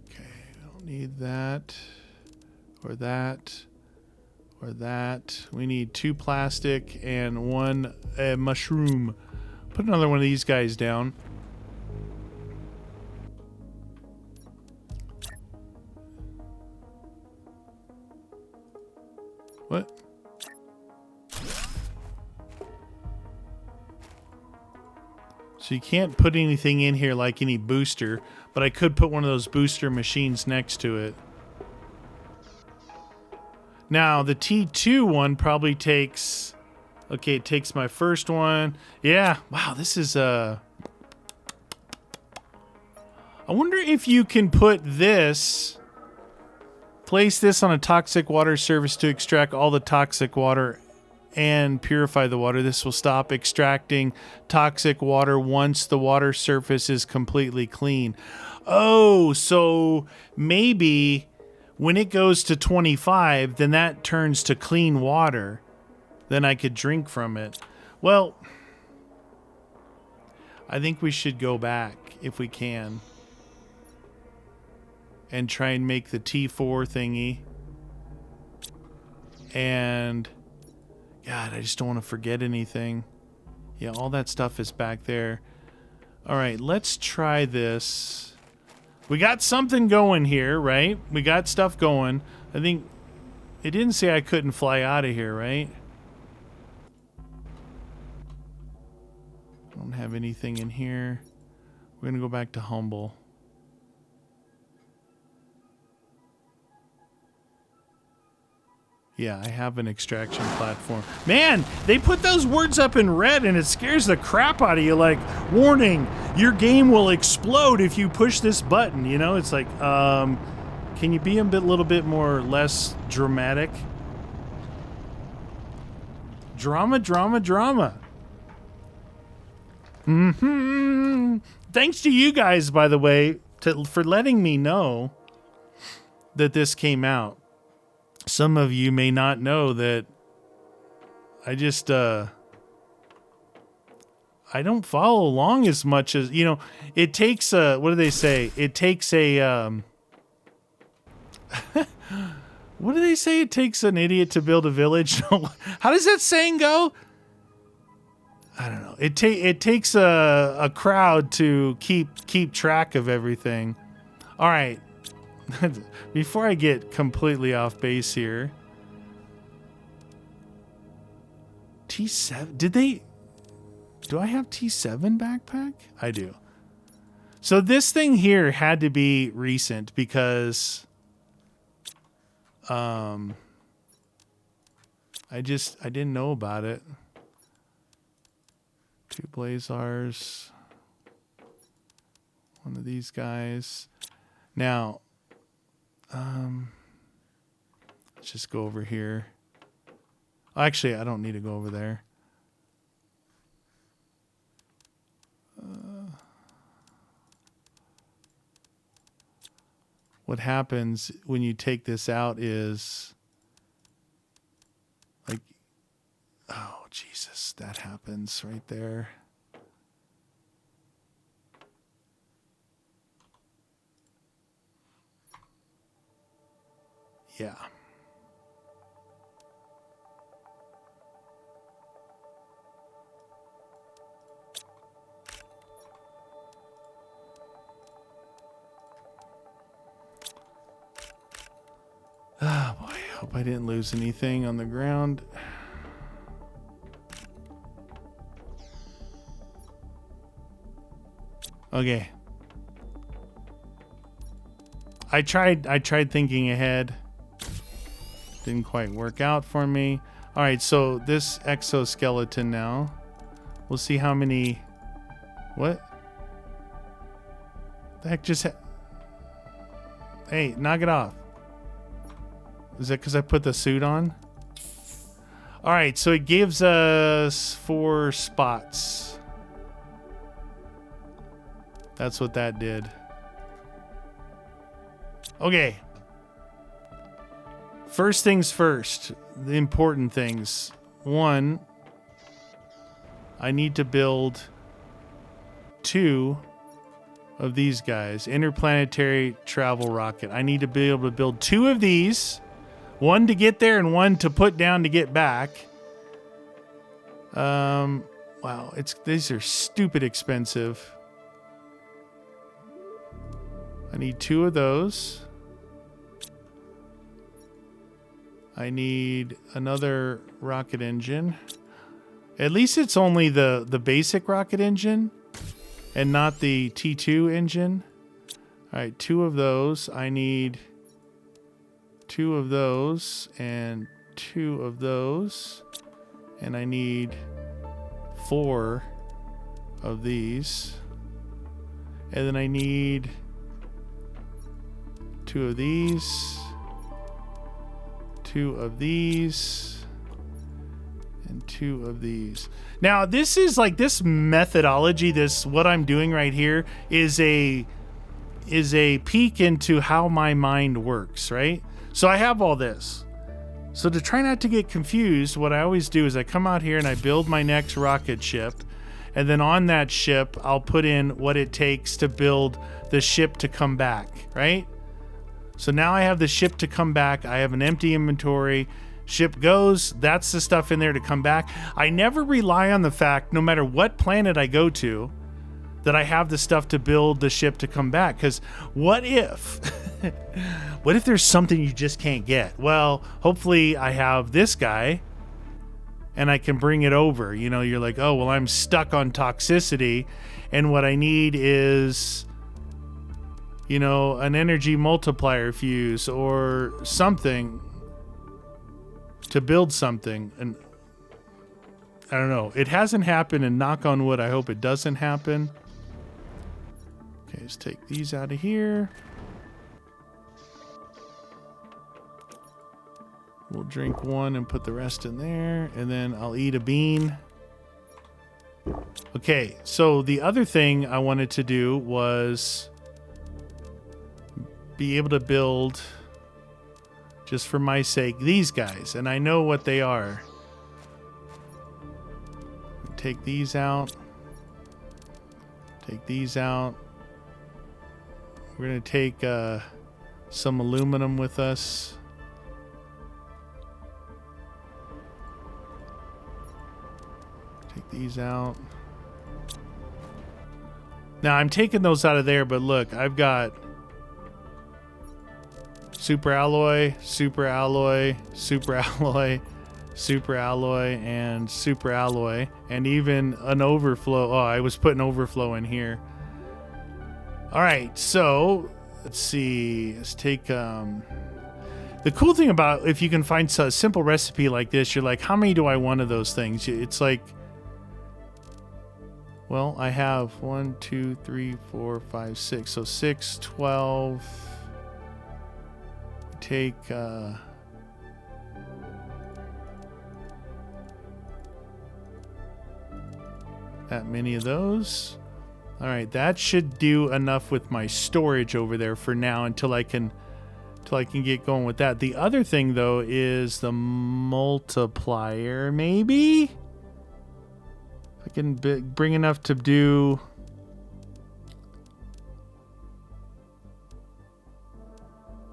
Okay, I don't need that, or that, or that. We need 2 plastic and 1 mushroom. Put another one of these guys down. What? So you can't put anything in here like any booster, but I could put one of those booster machines next to it. Now, the T2 one probably takes... Okay, it takes my first one. Yeah, wow, this is... I wonder if you can put this... Place this on a toxic water surface to extract all the toxic water and purify the water. This will stop extracting toxic water once the water surface is completely clean. Oh, so maybe when it goes to 25, then that turns to clean water. Then I could drink from it. Well, I think we should go back if we can. And try and make the T4 thingy. And... God, I just don't want to forget anything. Yeah, all that stuff is back there. Alright, let's try this. We got something going here, right? We got stuff going. I think... It didn't say I couldn't fly out of here, right? I don't have anything in here. We're going to go back to Humble. Yeah, I have an extraction platform. Man, they put those words up in red and it scares the crap out of you. Like, warning, your game will explode if you push this button. You know, it's like, can you be a little bit more less dramatic? Drama. Thanks to you guys, by the way, for letting me know that this came out. Some of you may not know that I just, I don't follow along as much as, you know, it takes a, what do they say? It takes a, what do they say? It takes an idiot to build a village. How does that saying go? I don't know. It takes a crowd to keep track of everything. All right. Before I get completely off base here. T7, do I have T7 backpack? I do. So this thing here had to be recent because I didn't know about it. 2 Blazars. One of these guys. Now, let's just go over here. Actually, I don't need to go over there. What happens when you take this out is like, oh, Jesus, that happens right there. Yeah. Oh boy, hope I didn't lose anything on the ground. Okay. I tried thinking ahead. Didn't quite work out for me. All right, so this exoskeleton now. We'll see how many... What? The heck just... Hey, knock it off. Is that because I put the suit on? All right, so it gives us 4 spots. That's what that did. Okay. First things first, the important things. 1, I need to build 2 of these guys. Interplanetary travel rocket. I need to be able to build 2 of these. 1 to get there and 1 to put down to get back. Wow, these are stupid expensive. I need 2 of those. I need another rocket engine. At least it's only the basic rocket engine and not the T2 engine. All right, 2 of those. I need 2 of those and 2 of those. And I need 4 of these. And then I need 2 of these. 2 of these and 2 of these. Now, this is like this methodology, what I'm doing right here is a peek into how my mind works, right? So I have all this. So to try not to get confused, what I always do is I come out here and I build my next rocket ship. And then on that ship, I'll put in what it takes to build the ship to come back, right? So now I have the ship to come back. I have an empty inventory. Ship goes. That's the stuff in there to come back. I never rely on the fact, no matter what planet I go to, that I have the stuff to build the ship to come back. Because what if? What if there's something you just can't get? Well, hopefully I have this guy and I can bring it over. You know, you're like, oh, well, I'm stuck on toxicity. And what I need is... you know, an energy multiplier fuse or something. to build something, and I don't know. It hasn't happened, and knock on wood, I hope it doesn't happen. Okay, let's take these out of here. We'll drink one and put the rest in there, and then I'll eat a bean. Okay, so the other thing I wanted to do was be able to build, just for my sake, these guys, and I know what they are. Take these out. Take these out. We're going to take some aluminum with us. Take these out. Now I'm taking those out of there, but look, I've got super alloy, super alloy, super alloy, super alloy, and super alloy, and even an overflow. Oh, I was putting overflow in here. All right, so let's see. Let's take the cool thing about if you can find a simple recipe like this, you're like, how many do I want of those things? It's like, well, I have 1, 2, 3, 4, 5, 6. So 6, 12. Take that many of those. All right, that should do enough with my storage over there for now until I can get going with that. The other thing though is the multiplier, maybe. I can bring enough to do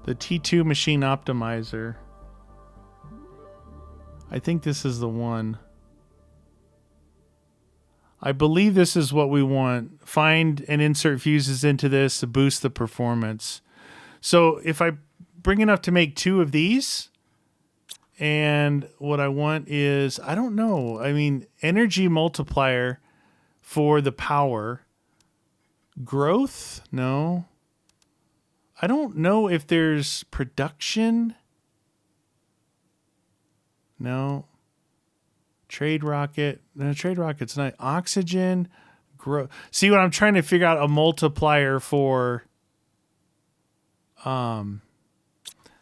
the T2 machine optimizer. I think this is the one. I believe this is what we want. Find and insert fuses into this to boost the performance. So if I bring enough to make 2 of these, and what I want is, I don't know. I mean, energy multiplier for the power. Growth? No. I don't know if there's production. No. Trade rocket. No, trade rocket's not. Oxygen. Growth. See what I'm trying to figure out? A multiplier for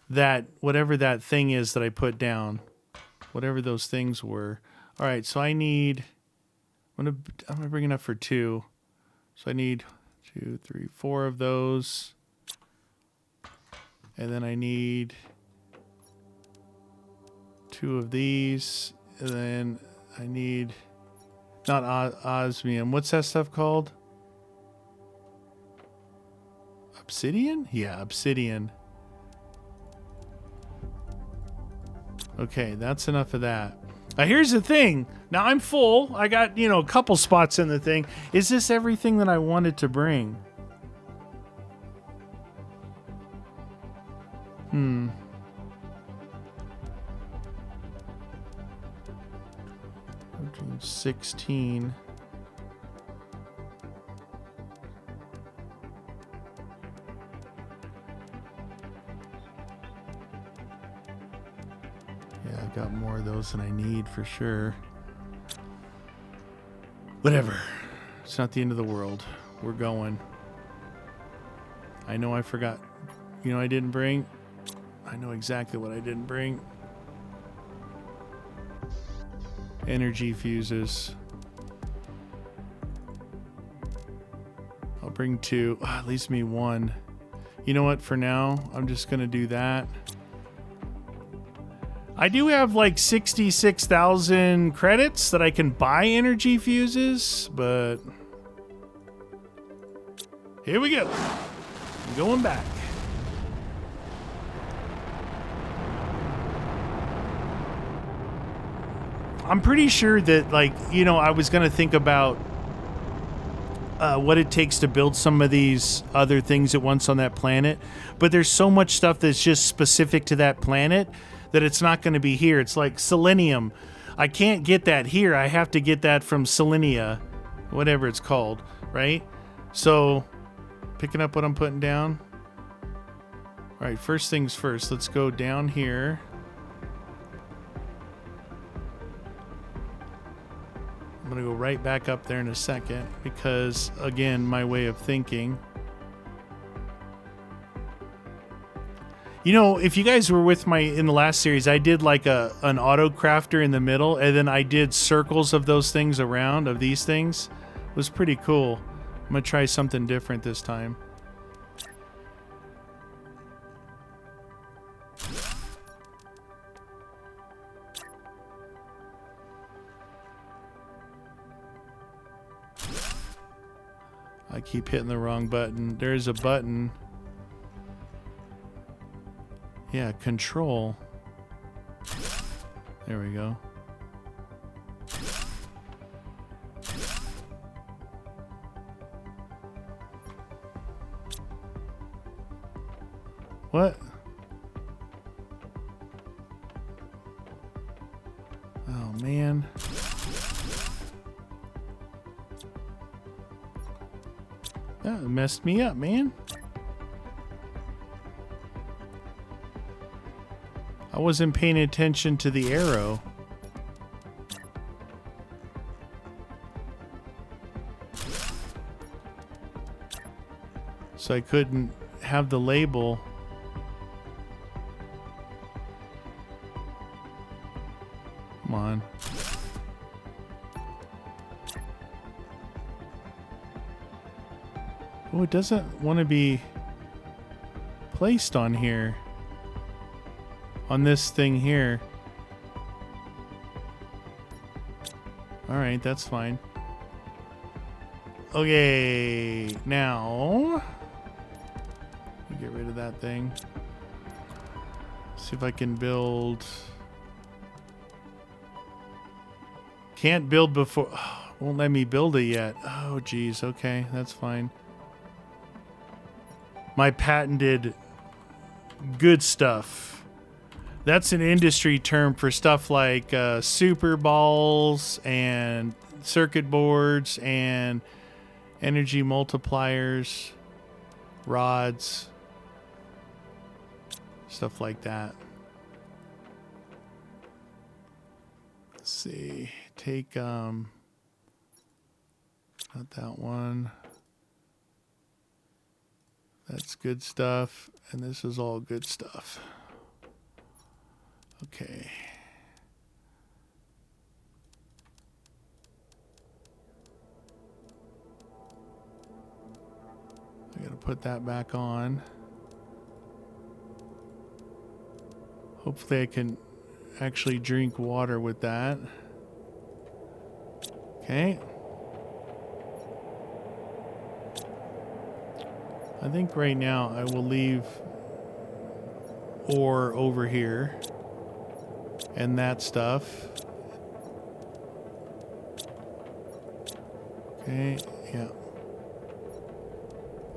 that, whatever that thing is that I put down, whatever those things were. All right, so I need, I'm gonna bring enough for 2. So I need 2, 3, 4 of those, and then I need 2 of these, and then I need not osmium. What's that stuff called? Obsidian? Yeah, obsidian. Okay, that's enough of that. Now here's the thing. Now I'm full. I got, a couple spots in the thing. Is this everything that I wanted to bring? 16. Yeah, I got more of those than I need for sure. Whatever. It's not the end of the world. We're going. I know I forgot. I didn't bring. I know exactly what I didn't bring. Energy fuses. I'll bring 2. Oh, it leaves me 1. You know what? For now, I'm just going to do that. I do have like 66,000 credits that I can buy energy fuses, but here we go. I'm going back. I'm pretty sure that, I was going to think about what it takes to build some of these other things at once on that planet. But there's so much stuff that's just specific to that planet that it's not going to be here. It's like selenium. I can't get that here. I have to get that from Selenia, whatever it's called, right? So, picking up what I'm putting down. All right, first things first. Let's go down here. going to go right back up there in a second because, again, my way of thinking. You know, if you guys were with in the last series, I did like an auto crafter in the middle, and then I did circles of those things around, of these things. It was pretty cool. I'm going to try something different this time. I keep hitting the wrong button. There's a button. Yeah, control. There we go. What? Oh, man. That messed me up, man. I wasn't paying attention to the arrow. So I couldn't have the label. Come on. Oh, it doesn't want to be placed on here. On this thing here. Alright, that's fine. Okay, now get rid of that thing. See if I can build. Can't build before. Oh, won't let me build it yet. Oh, geez. Okay, that's fine. My patented good stuff. That's an industry term for stuff like super balls and circuit boards and energy multipliers, rods, stuff like that. Let's see. Take not that one. That's good stuff, and this is all good stuff. Okay. I gotta put that back on. Hopefully I can actually drink water with that. Okay. I think right now I will leave ore over here. And that stuff. Okay, yeah.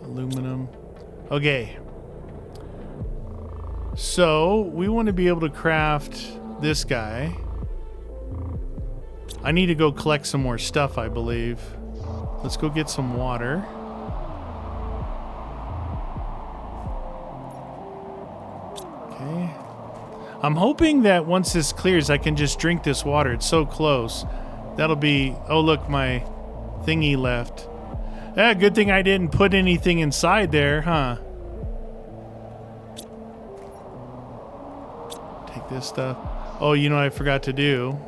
Aluminum. Okay. So, we want to be able to craft this guy. I need to go collect some more stuff, I believe. Let's go get some water. Okay. I'm hoping that once this clears, I can just drink this water. It's so close. That'll be... Oh, look, my thingy left. Ah, good thing I didn't put anything inside there, huh? Take this stuff. Oh, you know what I forgot to do?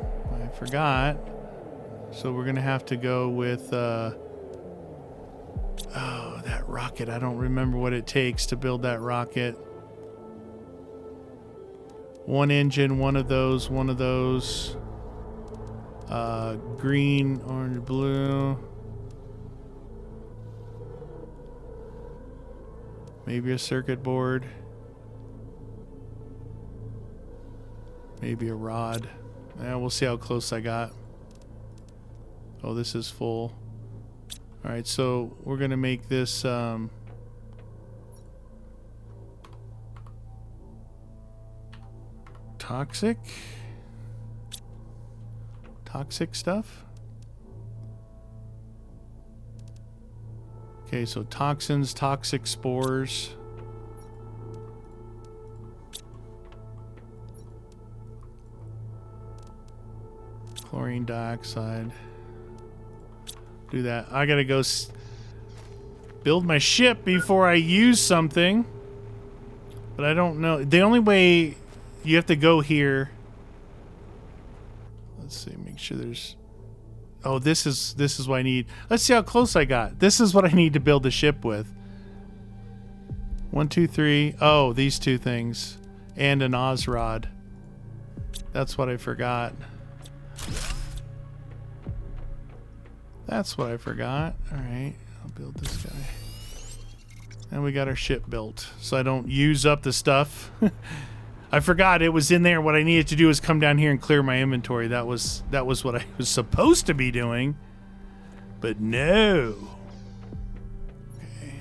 I forgot. So we're going to have to go with... oh, that rocket. I don't remember what it takes to build that rocket. One engine, one of those. Green, orange, blue. Maybe a circuit board. Maybe a rod. Yeah, we'll see how close I got. Oh, this is full. Alright, so we're going to make this... toxic stuff. Okay, so toxins, toxic spores. Chlorine dioxide. do that. I gotta go build my ship before I use something. But I don't know. The only way you have to go here. Let's see. Make sure there's. Oh, this is what I need. Let's see how close I got. This is what I need to build the ship with. 1, 2, 3. Oh, these two things, and an Oz rod. That's what I forgot. That's what I forgot. All right, I'll build this guy. And we got our ship built, so I don't use up the stuff. I forgot it was in there. What I needed to do was come down here and clear my inventory. That was what I was supposed to be doing, but no. Okay.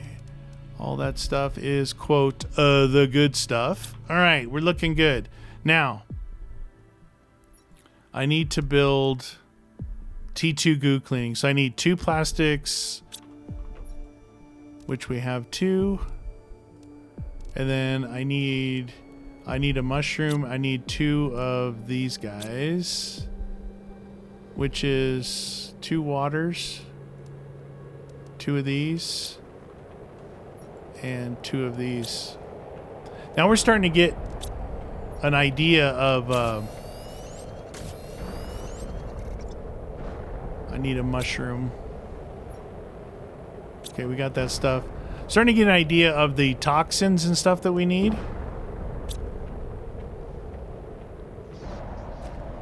All that stuff is, quote, the good stuff. All right, we're looking good. Now, I need to build T2 goo cleaning. So I need 2 plastics, which we have 2. And then I need a mushroom. I need 2 of these guys, which is 2 waters, 2 of these, and 2 of these. Now we're starting to get an idea of I need a mushroom. Okay, we got that stuff. Starting to get an idea of the toxins and stuff that we need.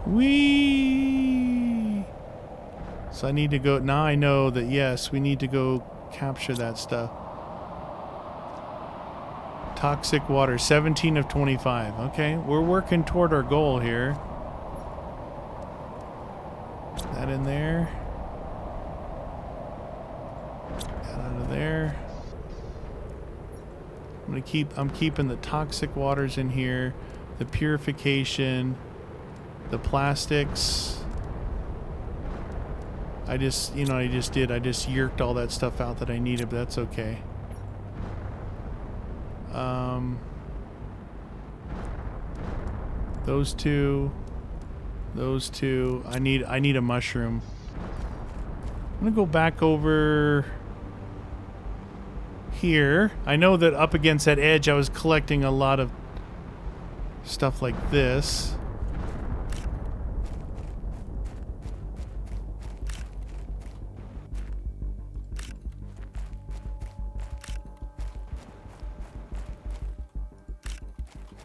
Whee! So I need to go. Now I know that, yes, we need to go capture that stuff. Toxic water, 17 of 25. Okay, we're working toward our goal here. That in there. That out of there. I'm keeping the toxic waters in here, the purification, the plastics. I just yerked all that stuff out that I needed, but that's okay. Those two. I need a mushroom. I'm gonna go back over here. I know that up against that edge I was collecting a lot of stuff like this.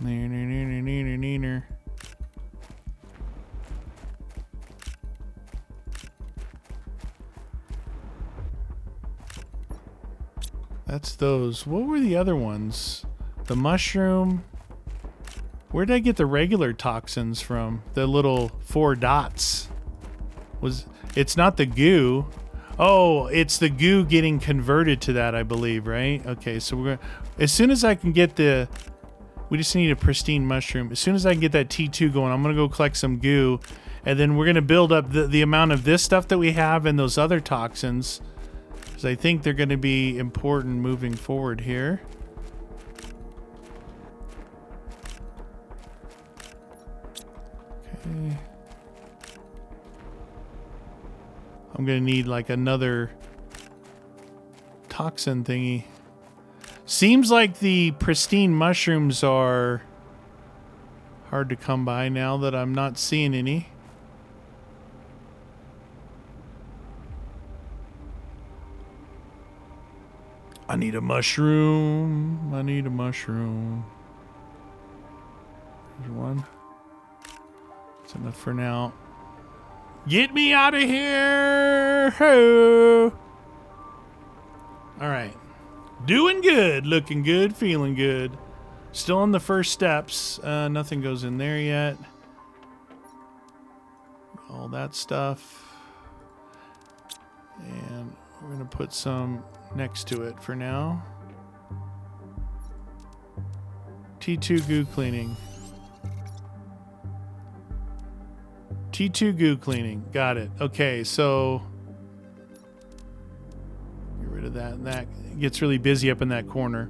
Neener. That's those. What were the other ones? The mushroom. Where did I get the regular toxins from? The little 4 dots. It's not the goo. Oh, it's the goo getting converted to that, I believe, right? Okay, so we're gonna, as soon as I can get the, we just need a pristine mushroom. As soon as I can get that T2 going, I'm gonna go collect some goo, and then we're gonna build up the amount of this stuff that we have and those other toxins, because I think they're gonna be important moving forward here. Okay. I'm gonna need like another toxin thingy. Seems like the pristine mushrooms are hard to come by now that I'm not seeing any. I need a mushroom. I need a mushroom. There's one. That's enough for now. Get me out of here! Ho! All right. Doing good, looking good, feeling good. Still on the first steps. Nothing goes in there yet. All that stuff. And we're going to put some next to it for now. T2 goo cleaning. T2 goo cleaning. Got it. Okay, so get rid of that. And that gets really busy up in that corner.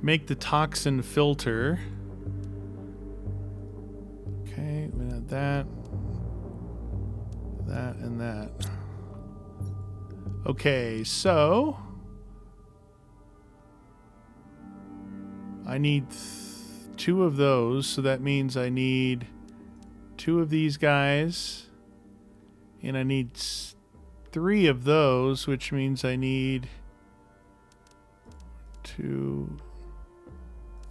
Make the toxin filter. Okay, we got that. That and that. Okay, so I need 2 of those, so that means I need 2 of these guys, and I need 3 of those, which means I need 2,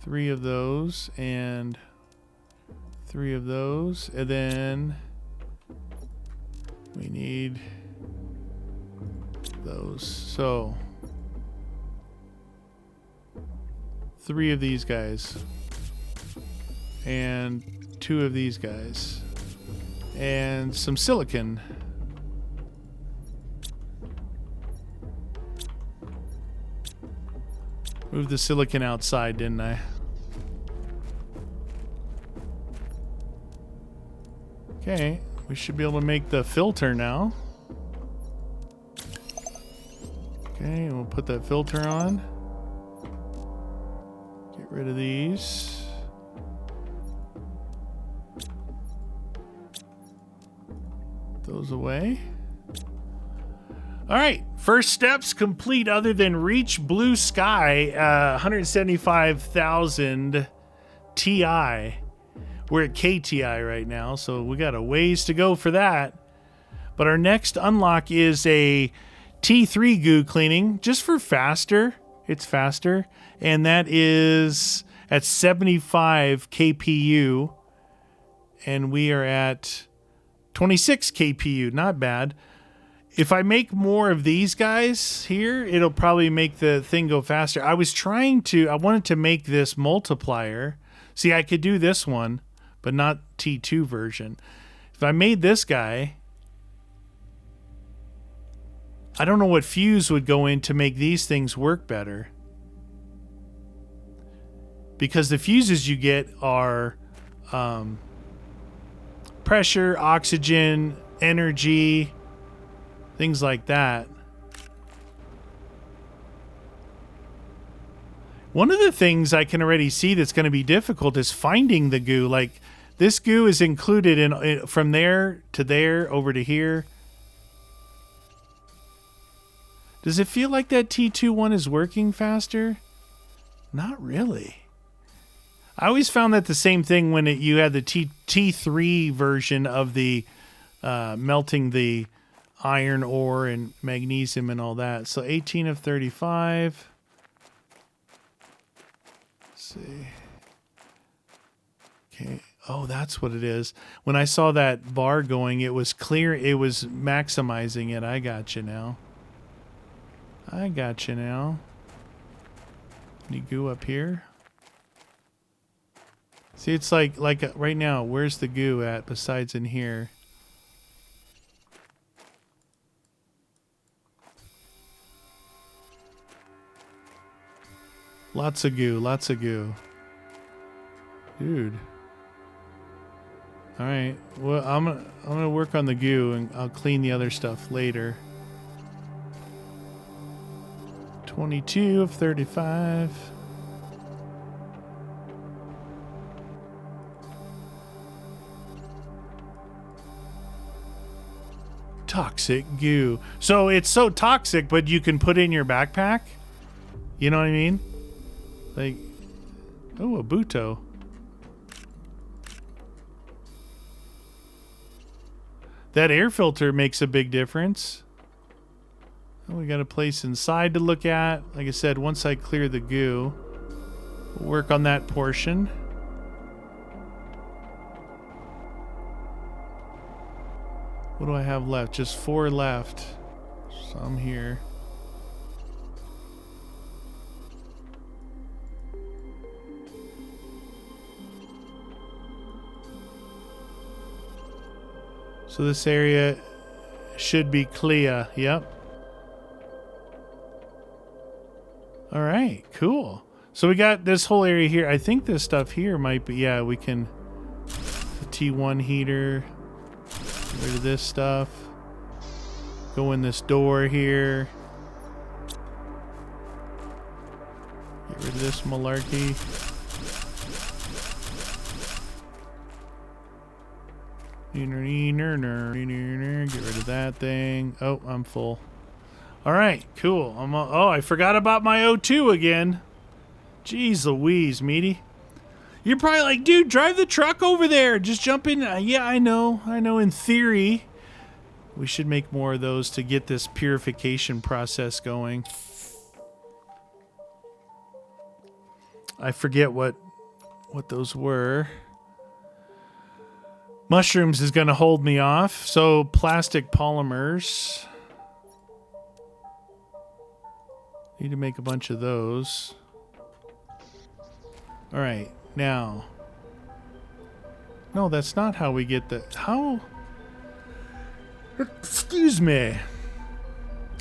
3 of those, and 3 of those, and then we need those. So 3 of these guys, and 2 of these guys, and some silicon. Moved the silicon outside, didn't I? Okay, we should be able to make the filter now. Okay, we'll put that filter on. Get rid of these. Those away. All right, first steps complete other than reach blue sky, 175,000 TI. We're at KTI right now, so we got a ways to go for that. But our next unlock is a T3 goo cleaning, just for faster. It's faster. And that is at 75 KPU. And we are at 26 KPU. Not bad. If I make more of these guys here, it'll probably make the thing go faster. I wanted to make this multiplier. See, I could do this one, but not T2 version. If I made this guy, I don't know what fuse would go in to make these things work better. Because the fuses you get are pressure, oxygen, energy, things like that. One of the things I can already see that's going to be difficult is finding the goo. Like, this goo is included in from there to there, over to here. Does it feel like that T2 one is working faster? Not really. I always found that the same thing when you had the T3 version of the melting the iron ore and magnesium and all that. So 18 of 35. Let's see. Okay. Oh, that's what it is. When I saw that bar going, it was clear. It was maximizing it. I got you now. Any goo up here? See, it's like right now, where's the goo at besides in here? Lots of goo. Dude. All right. Well, I'm gonna work on the goo and I'll clean the other stuff later. 22 of 35. Toxic goo. So it's so toxic, but you can put it in your backpack? You know what I mean? Like, oh, a Buto. That air filter makes a big difference. Oh, we got a place inside to look at. Like I said, once I clear the goo, we'll work on that portion. What do I have left? Just 4 left. Some here. So this area should be clear. Yep. All right, cool. So we got this whole area here. I think this stuff here might be, yeah, we can, the T1 heater, get rid of this stuff. Go in this door here. Get rid of this malarkey. Get rid of that thing. Oh, I'm full. All right, cool. Oh, I forgot about my O2 again. Jeez Louise, Meaty. You're probably like, dude, drive the truck over there. Just jump in. Yeah, I know. In theory, we should make more of those to get this purification process going. I forget what those were. Mushrooms is going to hold me off. So plastic polymers. Need to make a bunch of those. All right, now. No, that's not how we get the... How? Excuse me.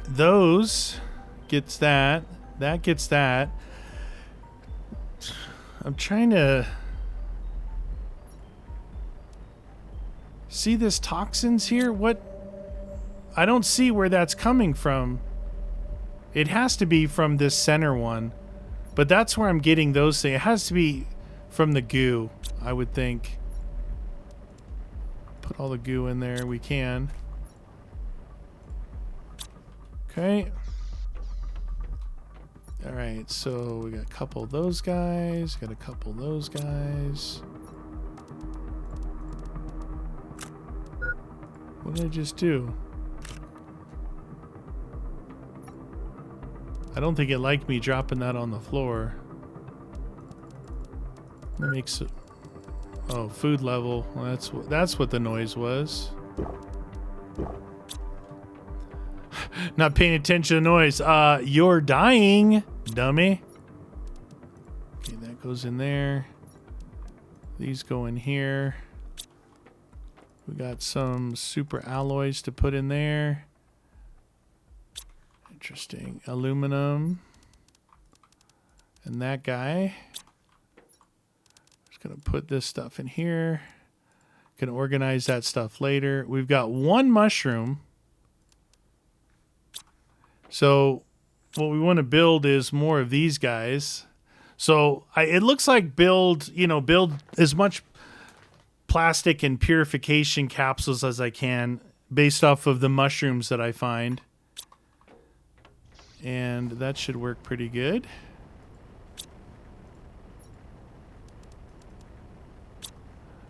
Those gets that. That gets that. I'm trying to... See this toxins here? What? I don't see where that's coming from. It has to be from this center one. But that's where I'm getting those things. It has to be from the goo, I would think. Put all the goo in there. We can. Okay. Alright, so we got a couple of those guys. Got a couple of those guys. What did I just do? I don't think it liked me dropping that on the floor. That makes it... Oh, food level. Well, that's what the noise was. Not paying attention to the noise. You're dying, dummy. Okay, that goes in there. These go in here. We got some super alloys to put in there. Interesting. Aluminum. And that guy. Just gonna put this stuff in here. Gonna organize that stuff later. We've got one mushroom. So what we want to build is more of these guys. So it looks like build as much plastic and purification capsules as I can based off of the mushrooms that I find. And that should work pretty good.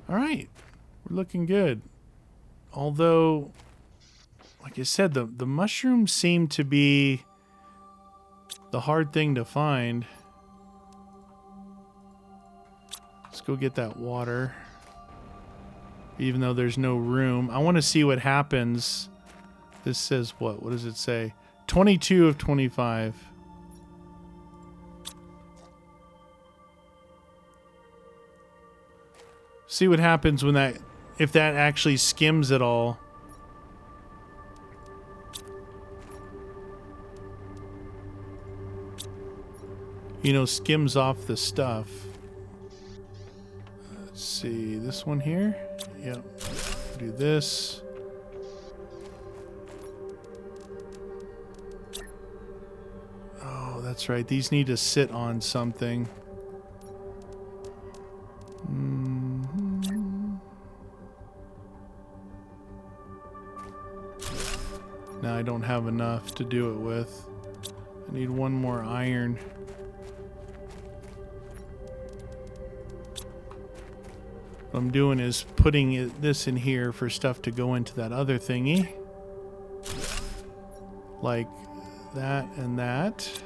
All right, we're looking good. Although, like I said, the mushrooms seem to be the hard thing to find. Let's go get that water. Even though there's no room. I want to see what happens. This says what? What does it say? 22 of 25. See what happens when that... If that actually skims at all. Skims off the stuff. Let's see. This one here? Yep. Do this. Oh, that's right. These need to sit on something. Now I don't have enough to do it with. I need one more iron. What I'm doing is putting this in here for stuff to go into that other thingy. Like that and that.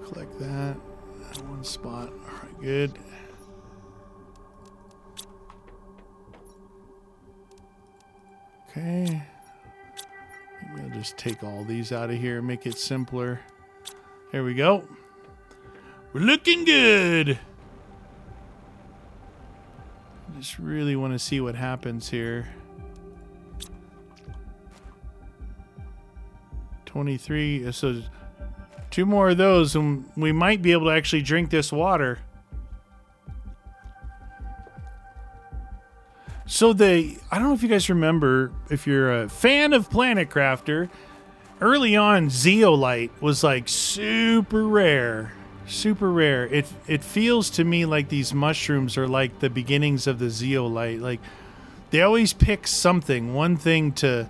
Collect that. One spot. Alright, good. Okay. Maybe I'll just take all these out of here and make it simpler. There we go. We're looking good. I just really want to see what happens here. 23. So 2 more of those and we might be able to actually drink this water. So I don't know if you guys remember, if you're a fan of Planet Crafter, early on zeolite was like super rare. Super rare. It feels to me like these mushrooms are like the beginnings of the zeolite. Like they always pick something, one thing to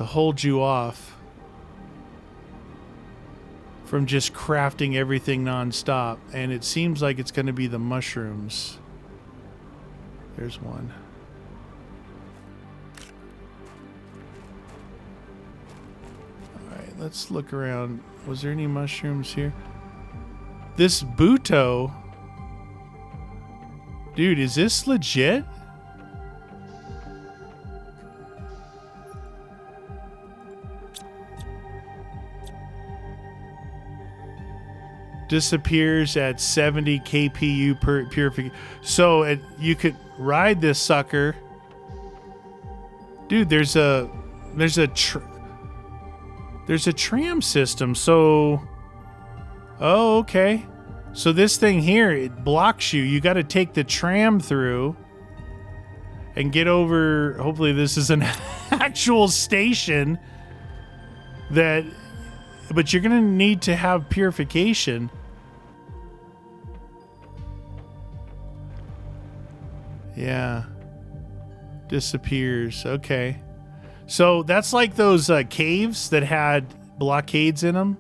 to hold you off from just crafting everything nonstop. And it seems like it's going to be the mushrooms. There's one. Alright, let's look around. Was there any mushrooms here? This Buto. Dude, is this legit? Disappears at 70 kpu per purification. So you could ride this sucker. Dude, there's a tram system. So, oh, okay. So this thing here, it blocks you. You got to take the tram through and get over. Hopefully this is an actual station that, but you're going to need to have purification. Yeah. Disappears. Okay. So that's like those caves that had blockades in them.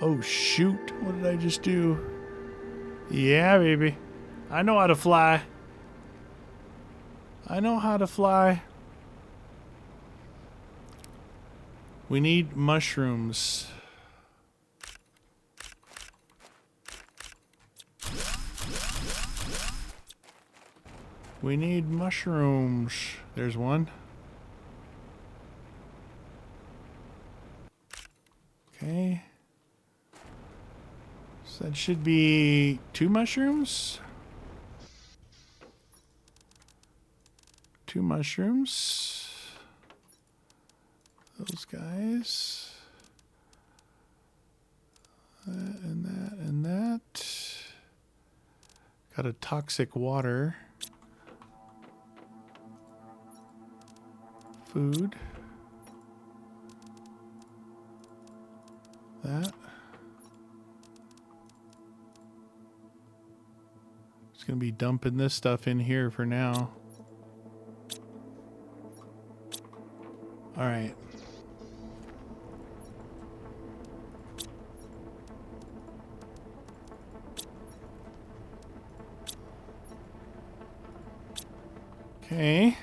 Oh, shoot. What did I just do? Yeah, baby. I know how to fly. I know how to fly. We need mushrooms. We need mushrooms. There's one. Okay. So that should be 2 mushrooms. 2 mushrooms. Those guys. That and that and that. Got a toxic water. Food. That. Just gonna be dumping this stuff in here for now. All right. Okay.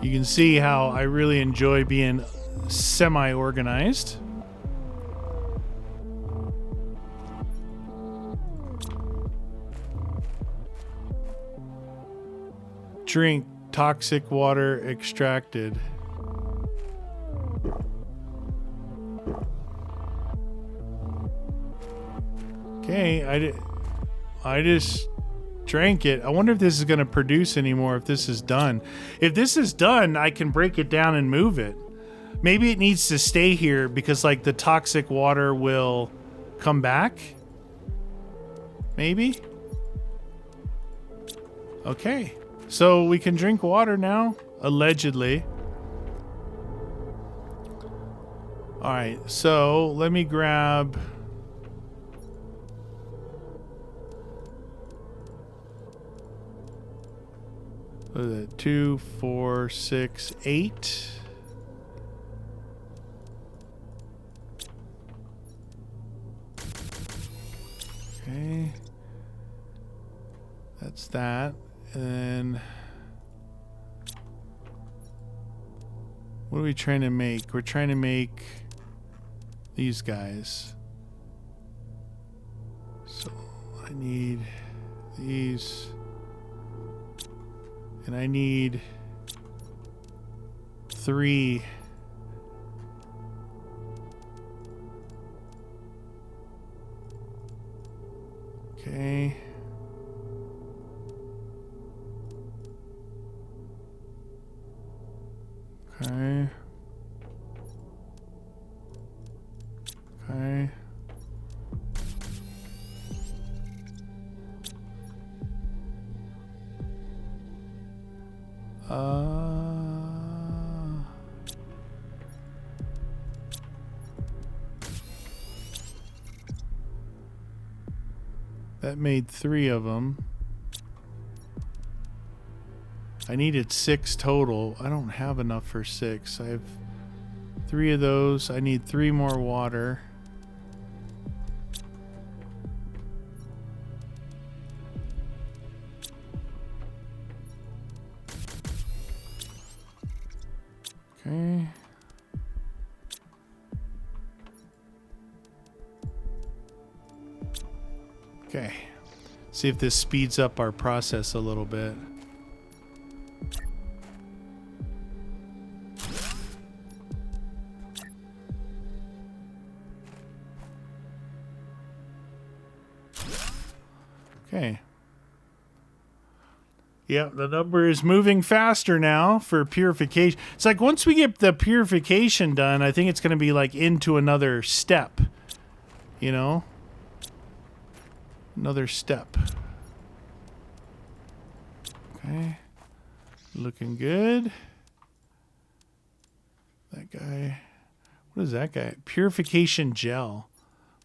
You can see how I really enjoy being semi-organized. Drink toxic water extracted. Okay, I just drank it. I wonder if this is going to produce anymore if this is done. If this is done, I can break it down and move it. Maybe it needs to stay here because like the toxic water will come back. Maybe. Okay. So we can drink water now, allegedly. All right. So let me grab... What is it? 2, 4, 6, 8. Okay. That's that. And then what are we trying to make? We're trying to make these guys. So I need these. And I need 3. Okay. Okay. Okay. That made 3 of them. I needed 6 total. I don't have enough for 6. I have 3 of those. I need 3 more water. Okay. Okay. See if this speeds up our process a little bit. Okay. Yeah, the number is moving faster now for purification. It's like once we get the purification done, I think it's going to be like into another step. You know? Another step. Okay. Looking good. That guy. What is that guy? Purification gel.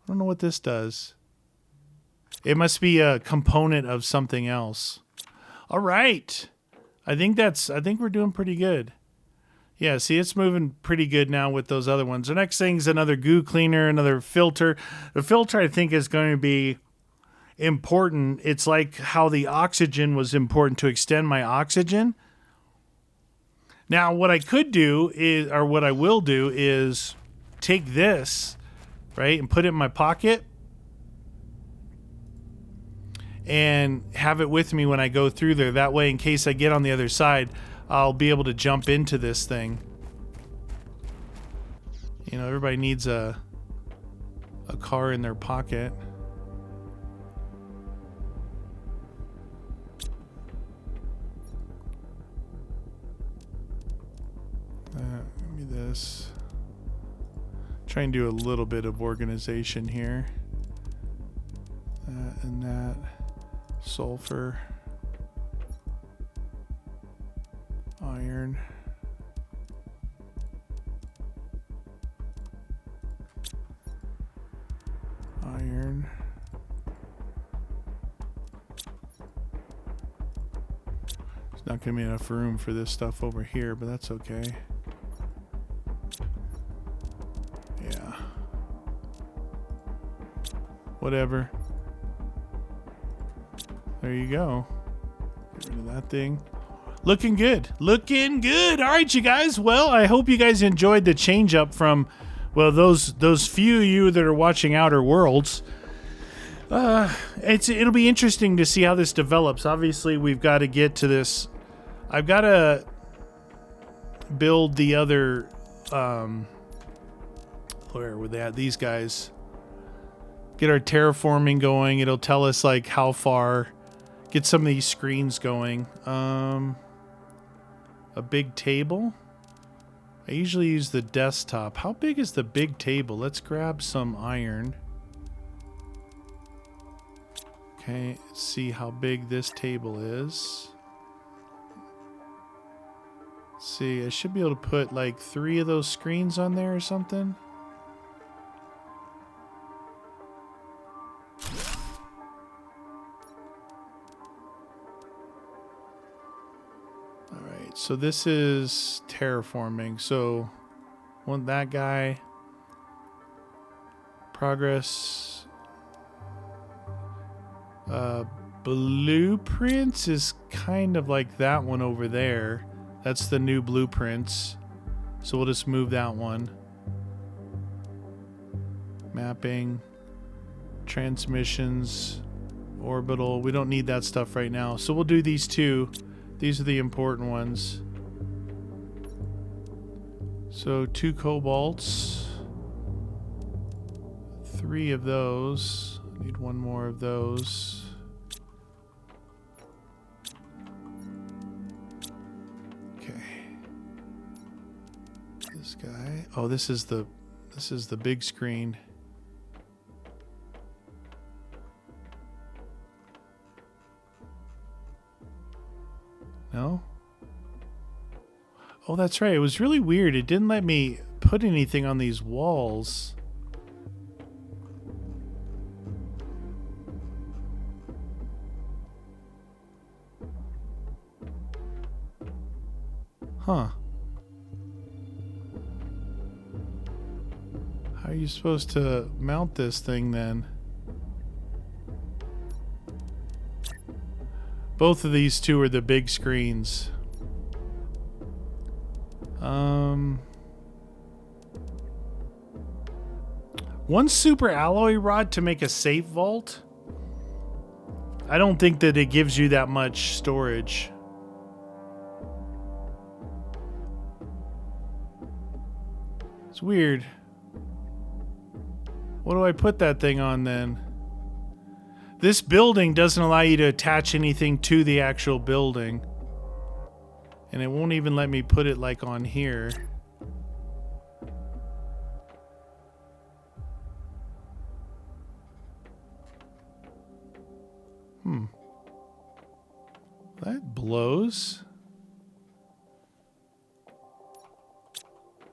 I don't know what this does. It must be a component of something else. All right. I think we're doing pretty good. Yeah, see, it's moving pretty good now with those other ones. The next thing's another goo cleaner, another filter. The filter, I think, is going to be important. It's like how the oxygen was important to extend my oxygen. Now, what I could do is, or what I will do is take this, right, and put it in my pocket and have it with me when I go through there. That way, in case I get on the other side, I'll be able to jump into this thing. You know, everybody needs a car in their pocket. Give me this. Try and do a little bit of organization here. That and that. Sulfur. Iron. Iron. There's not going to be enough room for this stuff over here, but that's okay. Yeah. Whatever. There you go. Get rid of that thing. Looking good. Looking good. All right, you guys. Well, I hope you guys enjoyed the change up from, well, those few of you that are watching Outer Worlds. It'll be interesting to see how this develops. Obviously, we've got to get to this. I've got to build the other, where were they at? These guys. Get our terraforming going. It'll tell us like how far. Get some of these screens going. A big table. I usually use the desktop. How big is the big table? Let's grab some iron. Okay, let's see how big this table is. Let's see, I should be able to put like 3 of those screens on there or something. So this is terraforming. So want that guy. Progress. Blueprints is kind of like that one over there. That's the new blueprints. So we'll just move that one. Mapping. Transmissions. Orbital. We don't need that stuff right now. So we'll do these 2. These are the important ones. So 2 cobalts. 3 of those. Need 1 more of those. Okay. This guy. Oh, this is the big screen. No? Oh, that's right. It was really weird. It didn't let me put anything on these walls. Huh. How are you supposed to mount this thing then? Both of these two are the big screens. One super alloy rod to make a safe vault. I don't think that it gives you that much storage. It's weird. What do I put that thing on then? This building doesn't allow you to attach anything to the actual building. And it won't even let me put it like on here. That blows.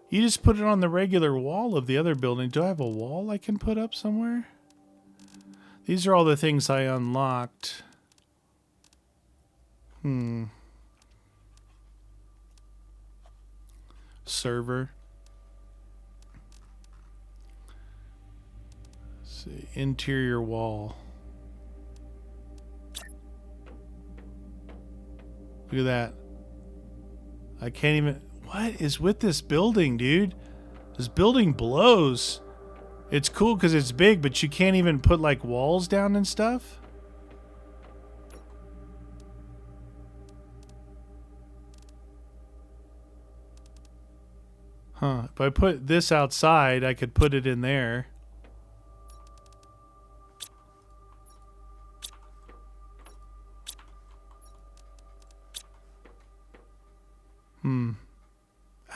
You just put it on the regular wall of the other building. Do I have a wall I can put up somewhere? These are all the things I unlocked. Server. Let's see. Interior wall. Look at that. I can't even... What is with this building, dude? This building blows. It's cool because it's big, but you can't even put like walls down and stuff. Huh. If I put this outside, I could put it in there.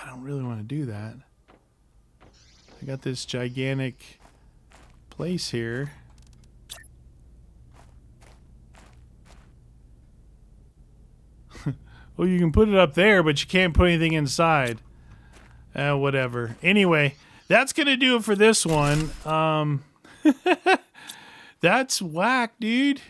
I don't really want to do that. I got this gigantic place here. Well, you can put it up there, but you can't put anything inside. Whatever. Anyway, that's going to do it for this one. That's whack, dude.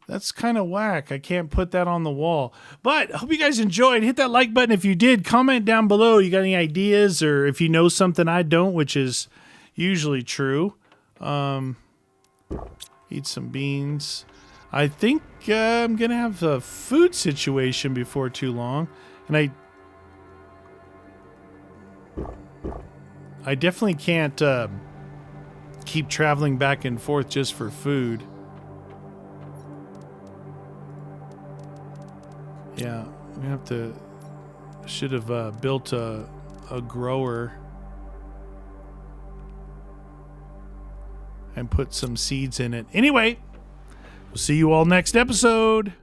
That's kind of whack. I can't put that on the wall. But I hope you guys enjoyed. Hit that like button if you did. Comment down below. You got any ideas, or if you know something I don't, which is usually true. Eat some beans. I think I'm going to have a food situation before too long. And I definitely can't keep traveling back and forth just for food. Yeah, we have to... Should have built a grower and put some seeds in it. Anyway, we'll see you all next episode.